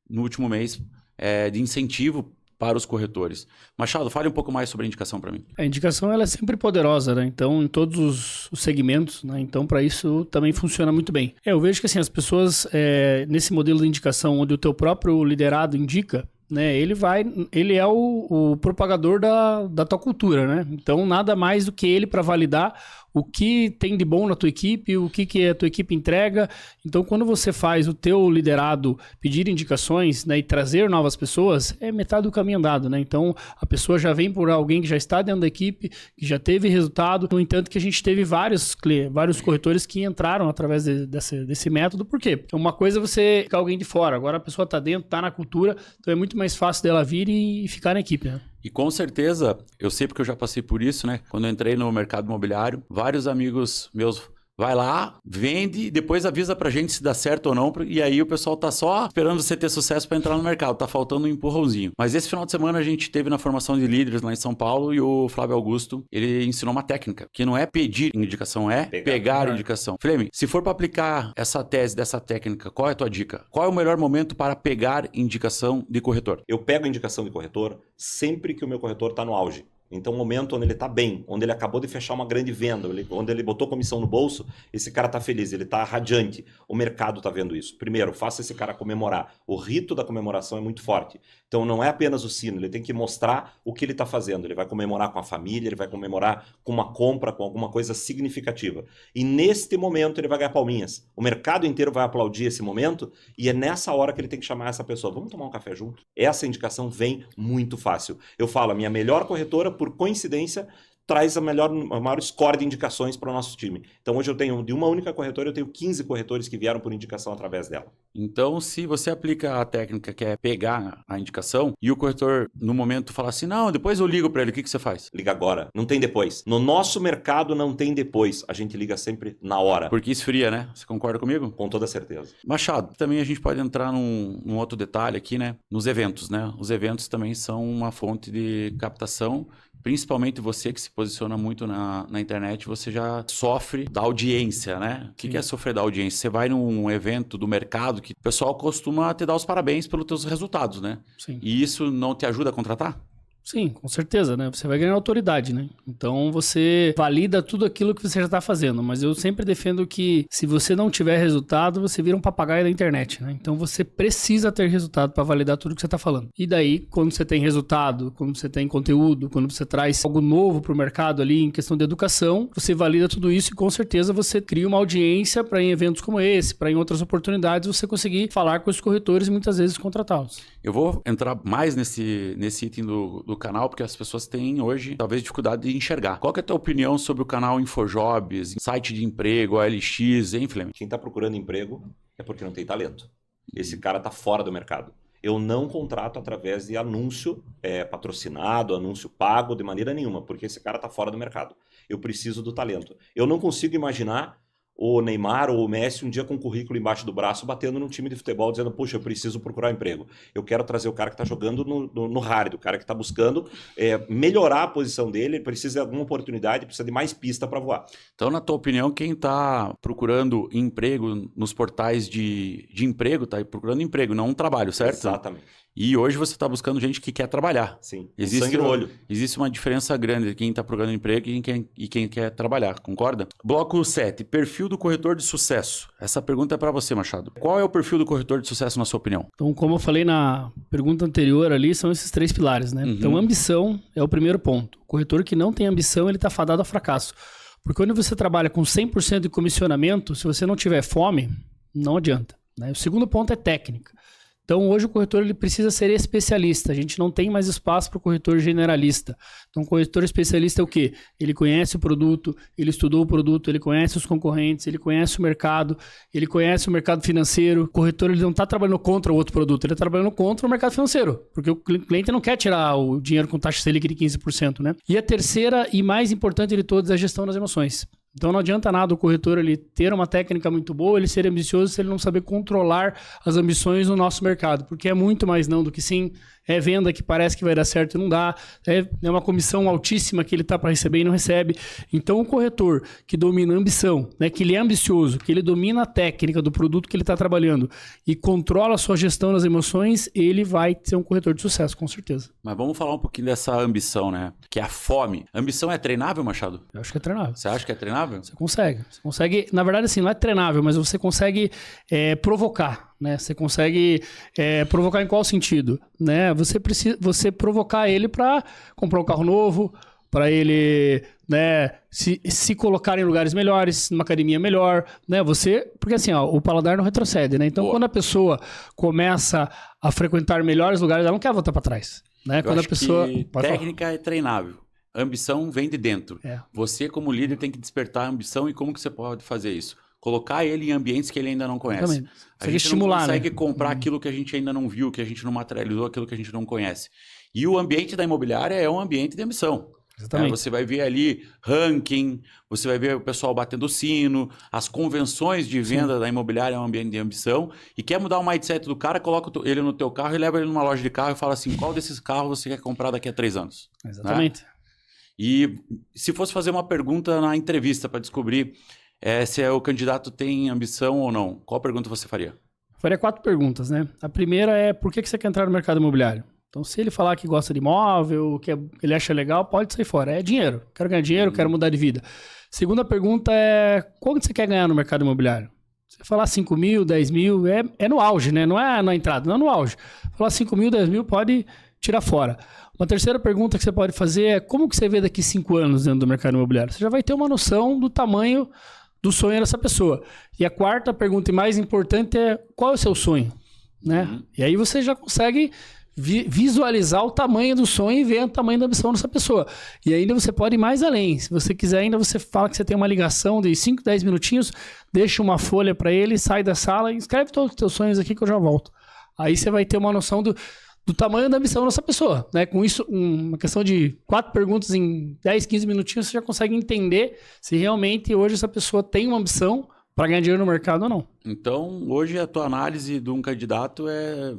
no último mês de incentivo para os corretores. Machado, fale um pouco mais sobre a indicação para mim. A indicação ela é sempre poderosa, né? Então, em todos os segmentos, né? Então, para isso também funciona muito bem. Eu vejo que assim, as pessoas, nesse modelo de indicação, onde o teu próprio liderado indica, né? Ele é o propagador da tua cultura, né? Então, nada mais do que ele para validar o que tem de bom na tua equipe, o que a tua equipe entrega. Então, quando você faz o teu liderado pedir indicações, né, e trazer novas pessoas, é metade do caminho andado, né? Então, a pessoa já vem por alguém que já está dentro da equipe, que já teve resultado. No entanto, que a gente teve vários corretores que entraram através desse método. Por quê? Porque uma coisa é você ficar alguém de fora, agora a pessoa está dentro, está na cultura, então é muito mais fácil dela vir e ficar na equipe, né? E com certeza, eu sei porque eu já passei por isso, né? Quando eu entrei no mercado imobiliário, vários amigos meus vai lá, vende, depois avisa pra gente se dá certo ou não, e aí o pessoal tá só esperando você ter sucesso para entrar no mercado, tá faltando um empurrãozinho. Mas esse final de semana a gente teve na formação de líderes lá em São Paulo e o Flávio Augusto, ele ensinou uma técnica, que não é pedir indicação, é pegar indicação. Fleme, se for para aplicar essa tese dessa técnica, qual é a tua dica? Qual é o melhor momento para pegar indicação de corretor? Eu pego a indicação de corretor sempre que o meu corretor tá no auge. Então, o momento onde ele está bem, onde ele acabou de fechar uma grande venda, onde ele botou comissão no bolso, esse cara está feliz, ele está radiante. O mercado está vendo isso. Primeiro, faça esse cara comemorar. O rito da comemoração é muito forte. Então, não é apenas o sino, ele tem que mostrar o que ele está fazendo. Ele vai comemorar com a família, ele vai comemorar com uma compra, com alguma coisa significativa. E neste momento, ele vai ganhar palminhas. O mercado inteiro vai aplaudir esse momento e é nessa hora que ele tem que chamar essa pessoa. Vamos tomar um café junto? Essa indicação vem muito fácil. Eu falo, a minha melhor corretora, por coincidência, traz a maior score de indicações para o nosso time. Então, hoje eu tenho, de uma única corretora, eu tenho 15 corretores que vieram por indicação através dela. Então, se você aplica a técnica que é pegar a indicação e o corretor, no momento, fala assim, não, depois eu ligo para ele, o que você faz? Liga agora. Não tem depois. No nosso mercado, não tem depois. A gente liga sempre na hora. Porque esfria, né? Você concorda comigo? Com toda certeza. Machado, também a gente pode entrar num outro detalhe aqui, né? Nos eventos, né? Os eventos também são uma fonte de captação. Principalmente você que se posiciona muito na internet, você já sofre da audiência, né? O que é sofrer da audiência? Você vai num evento do mercado que o pessoal costuma te dar os parabéns pelos teus resultados, né? Sim. E isso não te ajuda a contratar? Sim, com certeza, né? Você vai ganhar autoridade, né? Então você valida tudo aquilo que você já está fazendo, mas eu sempre defendo que se você não tiver resultado, você vira um papagaio da internet, né? Então você precisa ter resultado para validar tudo que você está falando. E daí, quando você tem resultado, quando você tem conteúdo, quando você traz algo novo para o mercado ali em questão de educação, você valida tudo isso e com certeza você cria uma audiência para em eventos como esse, para em outras oportunidades você conseguir falar com os corretores e muitas vezes contratá-los. Eu vou entrar mais nesse item do canal, porque as pessoas têm hoje, talvez, dificuldade de enxergar. Qual que é a tua opinião sobre o canal Infojobs, site de emprego, OLX, hein, Fleme? Quem está procurando emprego é porque não tem talento. Esse cara está fora do mercado. Eu não contrato através de anúncio patrocinado, anúncio pago, de maneira nenhuma, porque esse cara está fora do mercado. Eu preciso do talento. Eu não consigo imaginar o Neymar ou o Messi um dia com um currículo embaixo do braço batendo num time de futebol dizendo, puxa, eu preciso procurar emprego. Eu quero trazer o cara que está jogando no hard, o cara que está buscando melhorar a posição dele, ele precisa de alguma oportunidade, precisa de mais pista para voar. Então, na tua opinião, quem está procurando emprego nos portais de emprego, está procurando emprego, não um trabalho, certo? Exatamente. E hoje você está buscando gente que quer trabalhar. Sim, existe sangue no olho. Existe uma diferença grande de quem está procurando emprego e quem quer trabalhar, concorda? Bloco 7, perfil do corretor de sucesso. Essa pergunta é para você, Machado. Qual é o perfil do corretor de sucesso na sua opinião? Então, como eu falei na pergunta anterior ali, são esses 3 pilares, né? Então, ambição é o primeiro ponto. O corretor que não tem ambição, ele está fadado a fracasso. Porque quando você trabalha com 100% de comissionamento, se você não tiver fome, não adianta, né? O segundo ponto é técnica. Então, hoje o corretor ele precisa ser especialista. A gente não tem mais espaço para o corretor generalista. Então, o corretor especialista é o quê? Ele conhece o produto, ele estudou o produto, ele conhece os concorrentes, ele conhece o mercado financeiro. O corretor ele não está trabalhando contra o outro produto, ele está trabalhando contra o mercado financeiro, porque o cliente não quer tirar o dinheiro com taxa Selic de 15%, né? E a terceira e mais importante de todas é a gestão das emoções. Então não adianta nada o corretor ele ter uma técnica muito boa, ele ser ambicioso se ele não saber controlar as ambições no nosso mercado, porque é muito mais não do que sim, é venda que parece que vai dar certo e não dá, é uma comissão altíssima que ele está para receber e não recebe. Então o corretor que domina a ambição, né, que ele é ambicioso, que ele domina a técnica do produto que ele está trabalhando e controla a sua gestão das emoções, ele vai ser um corretor de sucesso, com certeza. Mas vamos falar um pouquinho dessa ambição, né? Que é a fome. A ambição é treinável, Machado? Eu acho que é treinável. Você acha que é treinável? Você consegue, na verdade assim, não é treinável, mas você consegue provocar, né? Você consegue provocar em qual sentido, né? Você provocar ele para comprar um carro novo, para ele, né, se colocar em lugares melhores, numa academia melhor, né? Porque assim, ó, o paladar não retrocede, né? Então, quando a pessoa começa a frequentar melhores lugares, ela não quer voltar para trás, né? Quando a pessoa técnica é treinável. Ambição vem de dentro. Você, como líder, tem que despertar a ambição e como que você pode fazer isso? Colocar ele em ambientes que ele ainda não conhece. Exatamente. A gente não consegue comprar aquilo que a gente ainda não viu, que a gente não materializou, aquilo que a gente não conhece. E o ambiente da imobiliária é um ambiente de ambição. Exatamente. Você vai ver ali ranking, você vai ver o pessoal batendo sino, as convenções de venda da imobiliária é um ambiente de ambição. E quer mudar o mindset do cara, coloca ele no teu carro e leva ele numa loja de carro e fala assim, qual desses carros você quer comprar daqui a 3 anos? Exatamente. Né? E se fosse fazer uma pergunta na entrevista para descobrir se o candidato tem ambição ou não, qual pergunta você faria? Faria 4 perguntas, né? A primeira é, por que você quer entrar no mercado imobiliário? Então, se ele falar que gosta de imóvel, que ele acha legal, pode sair fora. É dinheiro. Quero ganhar dinheiro, quero mudar de vida. Segunda pergunta é, quanto você quer ganhar no mercado imobiliário? Você falar 5 mil, 10 mil, é no auge, né? Não é na entrada, não é no auge. Falar 5 mil, 10 mil, pode tirar fora. Uma terceira pergunta que você pode fazer é, como que você vê daqui 5 anos dentro do mercado imobiliário? Você já vai ter uma noção do tamanho do sonho dessa pessoa. E a quarta pergunta e mais importante é, qual é o seu sonho? Né? E aí você já consegue visualizar o tamanho do sonho e ver o tamanho da ambição dessa pessoa. E ainda você pode ir mais além. Se você quiser, ainda você fala que você tem uma ligação de 5, 10 minutinhos, deixa uma folha para ele, sai da sala e escreve todos os teus sonhos aqui que eu já volto. Aí você vai ter uma noção do tamanho da ambição dessa pessoa. Né? Com isso, uma questão de 4 perguntas em 10, 15 minutinhos, você já consegue entender se realmente hoje essa pessoa tem uma ambição para ganhar dinheiro no mercado ou não. Então, hoje a tua análise de um candidato é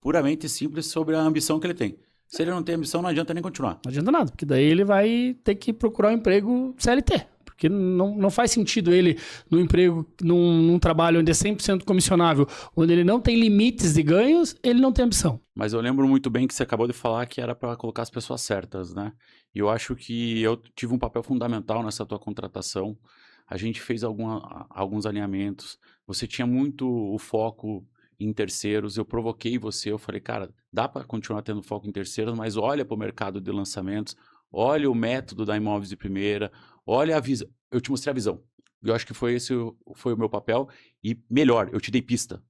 puramente simples sobre a ambição que ele tem. Se ele não tem ambição, não adianta nem continuar. Não adianta nada, porque daí ele vai ter que procurar um emprego CLT. Porque não faz sentido ele, no emprego, num trabalho onde é 100% comissionável, onde ele não tem limites de ganhos, ele não tem ambição. Mas eu lembro muito bem que você acabou de falar que era para colocar as pessoas certas, né? E eu acho que eu tive um papel fundamental nessa tua contratação. A gente fez alguns alinhamentos. Você tinha muito o foco em terceiros, eu provoquei você, eu falei, cara, dá para continuar tendo foco em terceiros, mas olha para o mercado de lançamentos, olha o método da Imóveis de Primeira, olha a visão, eu te mostrei a visão. Eu acho que foi o meu papel e melhor, eu te dei pista.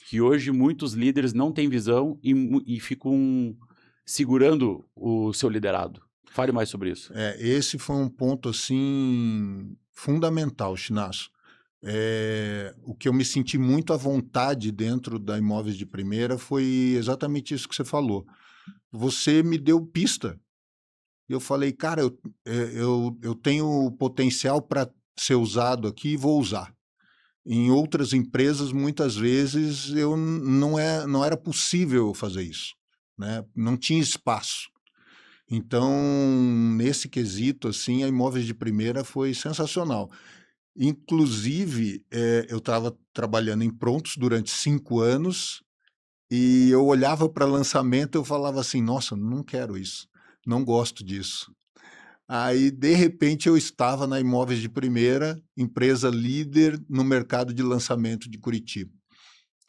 Que hoje muitos líderes não têm visão e ficam segurando o seu liderado. Fale mais sobre isso. Esse foi um ponto assim fundamental, Chinasso. O que eu me senti muito à vontade dentro da Imóveis de Primeira foi exatamente isso que você falou. Você me deu pista. Eu falei, cara, eu tenho potencial para ser usado aqui e vou usar. Em outras empresas, muitas vezes, não era possível fazer isso. Né? Não tinha espaço. Então, nesse quesito, assim, a Imóveis de Primeira foi sensacional. Inclusive, eu estava trabalhando em Prontos durante 5 anos e eu olhava para lançamento e eu falava assim, nossa, não quero isso, não gosto disso. Aí, de repente, eu estava na Imóveis de Primeira, empresa líder no mercado de lançamento de Curitiba.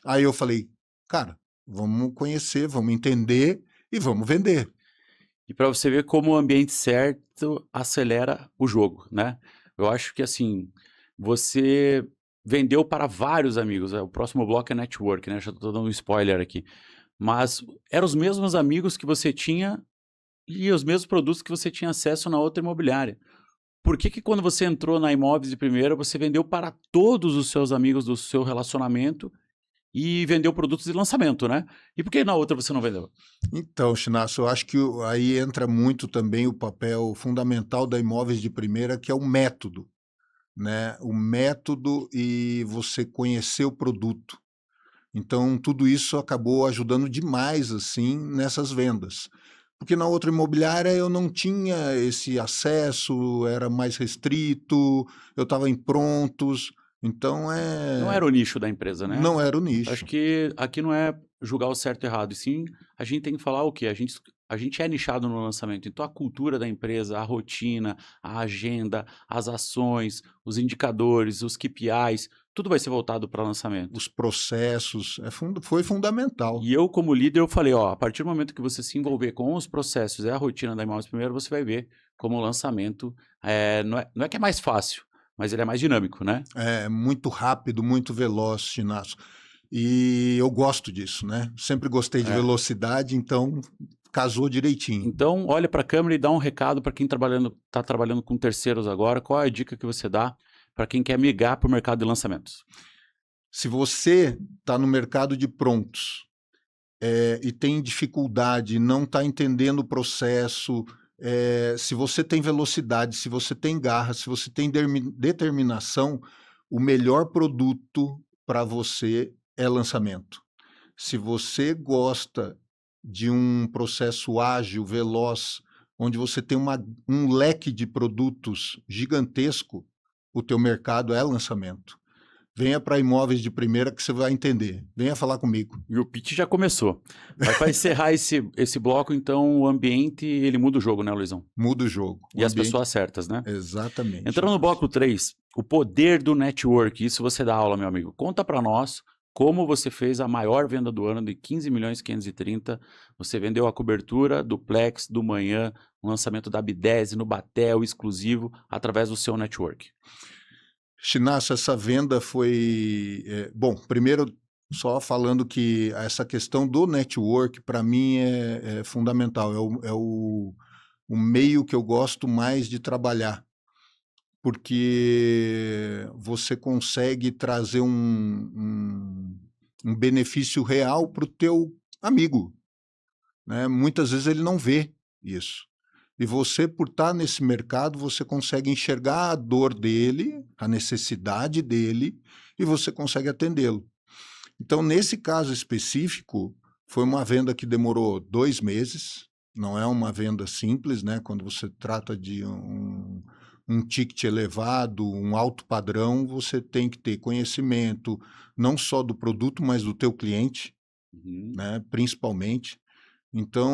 Aí eu falei, cara, vamos conhecer, vamos entender e vamos vender. E para você ver como o ambiente certo acelera o jogo, né? Eu acho que, assim, você vendeu para vários amigos. O próximo bloco é network, né? Já estou dando um spoiler aqui. Mas eram os mesmos amigos que você tinha e os mesmos produtos que você tinha acesso na outra imobiliária. Por que quando você entrou na Imóveis de Primeira, você vendeu para todos os seus amigos do seu relacionamento e vendeu produtos de lançamento, né? E por que na outra você não vendeu? Então, Chinasso, eu acho que aí entra muito também o papel fundamental da Imóveis de Primeira, que é o método. Né? O método e você conhecer o produto. Então, tudo isso acabou ajudando demais assim nessas vendas. Porque na outra imobiliária eu não tinha esse acesso, era mais restrito, eu estava em Prontos, então Não era o nicho da empresa, né? Não era o nicho. Acho que aqui não é julgar o certo e errado, e sim a gente tem que falar o quê? A gente é nichado no lançamento, então a cultura da empresa, a rotina, a agenda, as ações, os indicadores, os KPIs, tudo vai ser voltado para lançamento. Os processos, foi fundamental. E eu, como líder, eu falei, a partir do momento que você se envolver com os processos e a rotina da Imóveis Primeiro, você vai ver como o lançamento não é que é mais fácil, mas ele é mais dinâmico, né? É muito rápido, muito veloz, Chinasso. E eu gosto disso, né? Sempre gostei de velocidade, então casou direitinho. Então, olha para a câmera e dá um recado para quem está trabalhando com terceiros agora. Qual é a dica que você dá para quem quer migrar para o mercado de lançamentos? Se você está no mercado de prontos e tem dificuldade, não está entendendo o processo, se você tem velocidade, se você tem garra, se você tem determinação, o melhor produto para você é lançamento. Se você gosta de um processo ágil, veloz, onde você tem um leque de produtos gigantesco, o teu mercado é lançamento. Venha para Imóveis de Primeira que você vai entender. Venha falar comigo. E o pitch já começou. Mas para encerrar esse bloco, então, o ambiente, ele muda o jogo, né, Luizão? Muda o jogo. E as pessoas certas, né? Exatamente. Entrando no bloco 3, o poder do network. Isso você dá aula, meu amigo. Conta para nós como você fez a maior venda do ano de 15.530.000. Você vendeu a cobertura do Plex, do Manhã, o lançamento da Bidese, no Batel, exclusivo, através do seu network. Chinasso, essa venda foi... bom, primeiro, só falando que essa questão do network, para mim, é fundamental. É o meio que eu gosto mais de trabalhar, porque você consegue trazer um benefício real para o teu amigo, né? Muitas vezes ele não vê isso. E você, por estar nesse mercado, você consegue enxergar a dor dele, a necessidade dele, e você consegue atendê-lo. Então, nesse caso específico, foi uma venda que demorou 2 meses, não é uma venda simples, né? Quando você trata de um ticket elevado, um alto padrão, você tem que ter conhecimento, não só do produto, mas do teu cliente, né? Principalmente. Então,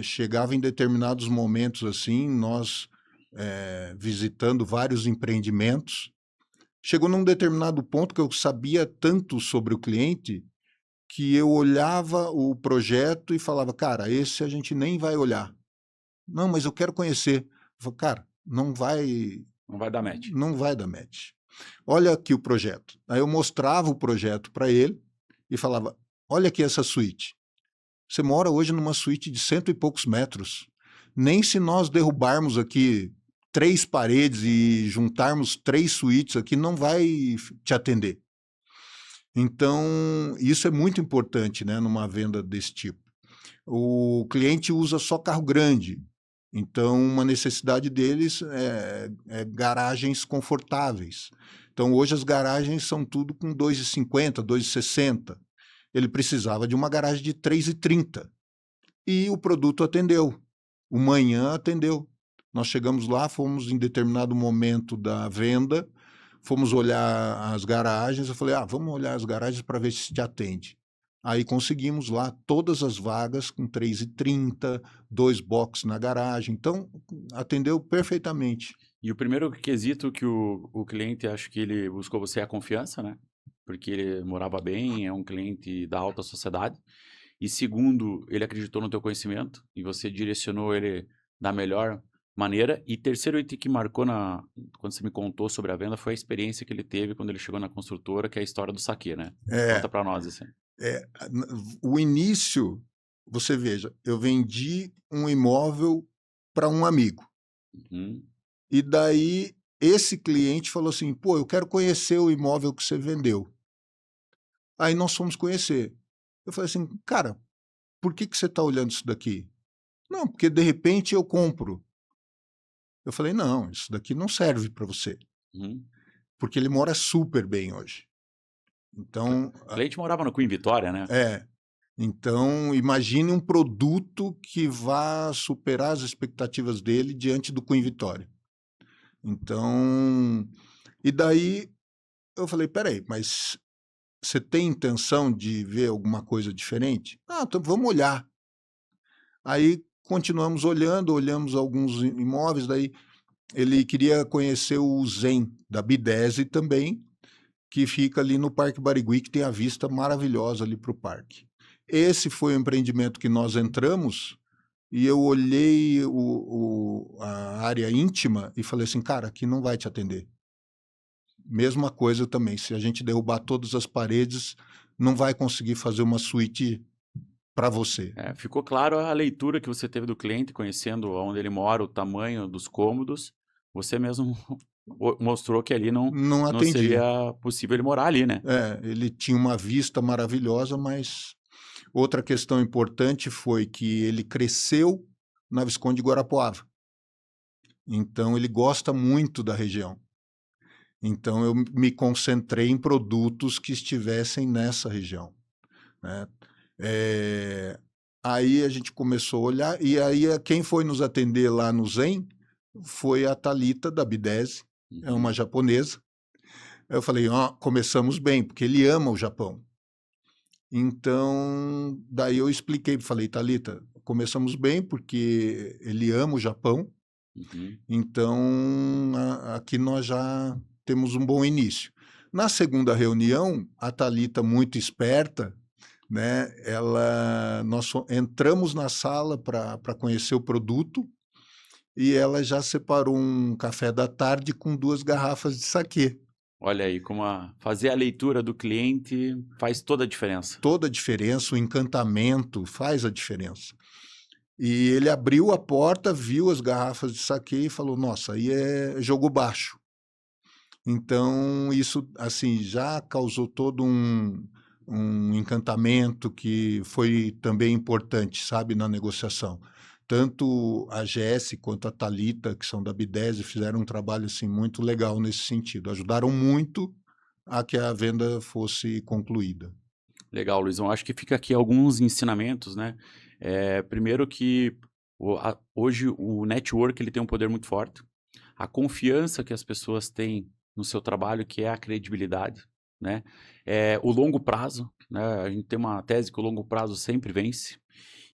chegava em determinados momentos assim, nós visitando vários empreendimentos, chegou num determinado ponto que eu sabia tanto sobre o cliente que eu olhava o projeto e falava, cara, esse a gente nem vai olhar. Não, mas eu quero conhecer. Eu falei, cara, não vai dar match. Não vai dar match. Olha aqui o projeto. Aí eu mostrava o projeto para ele e falava, olha aqui essa suíte. Você mora hoje numa suíte de 100 e poucos metros. Nem se nós derrubarmos aqui 3 paredes e juntarmos 3 suítes aqui, não vai te atender. Então, isso é muito importante, né, numa venda desse tipo. O cliente usa só carro grande. Então, uma necessidade deles é garagens confortáveis. Então, hoje as garagens são tudo com 2,50, 2,60. Ele precisava de uma garagem de 3,30. E o produto atendeu. O Manhã atendeu. Nós chegamos lá, fomos em determinado momento da venda, fomos olhar as garagens. Eu falei, vamos olhar as garagens para ver se te atende. Aí conseguimos lá todas as vagas com 3,30, 2 boxes na garagem. Então, atendeu perfeitamente. E o primeiro quesito que o cliente, acho que ele buscou você é a confiança, né? Porque ele morava bem, é um cliente da alta sociedade. E segundo, ele acreditou no teu conhecimento e você direcionou ele da melhor maneira. E terceiro item que marcou quando você me contou sobre a venda foi a experiência que ele teve quando ele chegou na construtora, que é a história do saque, né? Conta para nós assim. O início, você veja, eu vendi um imóvel para um amigo. E daí esse cliente falou assim, pô, eu quero conhecer o imóvel que você vendeu. Aí nós fomos conhecer. Eu falei assim, cara, por que você está olhando isso daqui? Não, porque de repente eu compro. Eu falei, não, isso daqui não serve para você. Porque ele mora super bem hoje. Então, o cliente morava no Queen Vitória, né? Então, imagine um produto que vá superar as expectativas dele diante do Queen Vitória. Então, e daí eu falei, peraí, mas você tem intenção de ver alguma coisa diferente? Então vamos olhar. Aí continuamos olhando, olhamos alguns imóveis, daí ele queria conhecer o Zen, da Bidese também, que fica ali no Parque Barigui, que tem a vista maravilhosa ali para o parque. Esse foi o empreendimento que nós entramos e eu olhei a área íntima e falei assim, cara, aqui não vai te atender. Mesma coisa também, se a gente derrubar todas as paredes, não vai conseguir fazer uma suíte para você. Ficou claro a leitura que você teve do cliente, conhecendo onde ele mora, o tamanho dos cômodos. Você mesmo mostrou que ali não seria possível ele morar ali, né? Ele tinha uma vista maravilhosa, mas outra questão importante foi que ele cresceu na Visconde de Guarapuava. Então, ele gosta muito da região. Então, eu me concentrei em produtos que estivessem nessa região, né? Aí a gente começou a olhar, e aí quem foi nos atender lá no Zen foi a Thalita, da Bidese, é uma japonesa. Eu falei, começamos bem, porque ele ama o Japão. Então, daí eu expliquei, falei, Thalita, começamos bem porque ele ama o Japão, então aqui nós já temos um bom início. Na segunda reunião, a Thalita, muito esperta, né, nós entramos na sala para conhecer o produto e ela já separou um café da tarde com 2 garrafas de saquê. Olha aí, como fazer a leitura do cliente faz toda a diferença. Toda a diferença, o encantamento faz a diferença. E ele abriu a porta, viu as garrafas de saquê e falou, nossa, aí é jogo baixo. Então, isso assim já causou todo um encantamento que foi também importante, sabe, na negociação. Tanto a Jesse quanto a Thalita, que são da Bidese, fizeram um trabalho assim, muito legal nesse sentido. Ajudaram muito a que a venda fosse concluída. Legal, Luizão. Acho que fica aqui alguns ensinamentos, né? Primeiro que hoje o network ele tem um poder muito forte. A confiança que as pessoas têm no seu trabalho, que é a credibilidade, né? O longo prazo, né? A gente tem uma tese que o longo prazo sempre vence.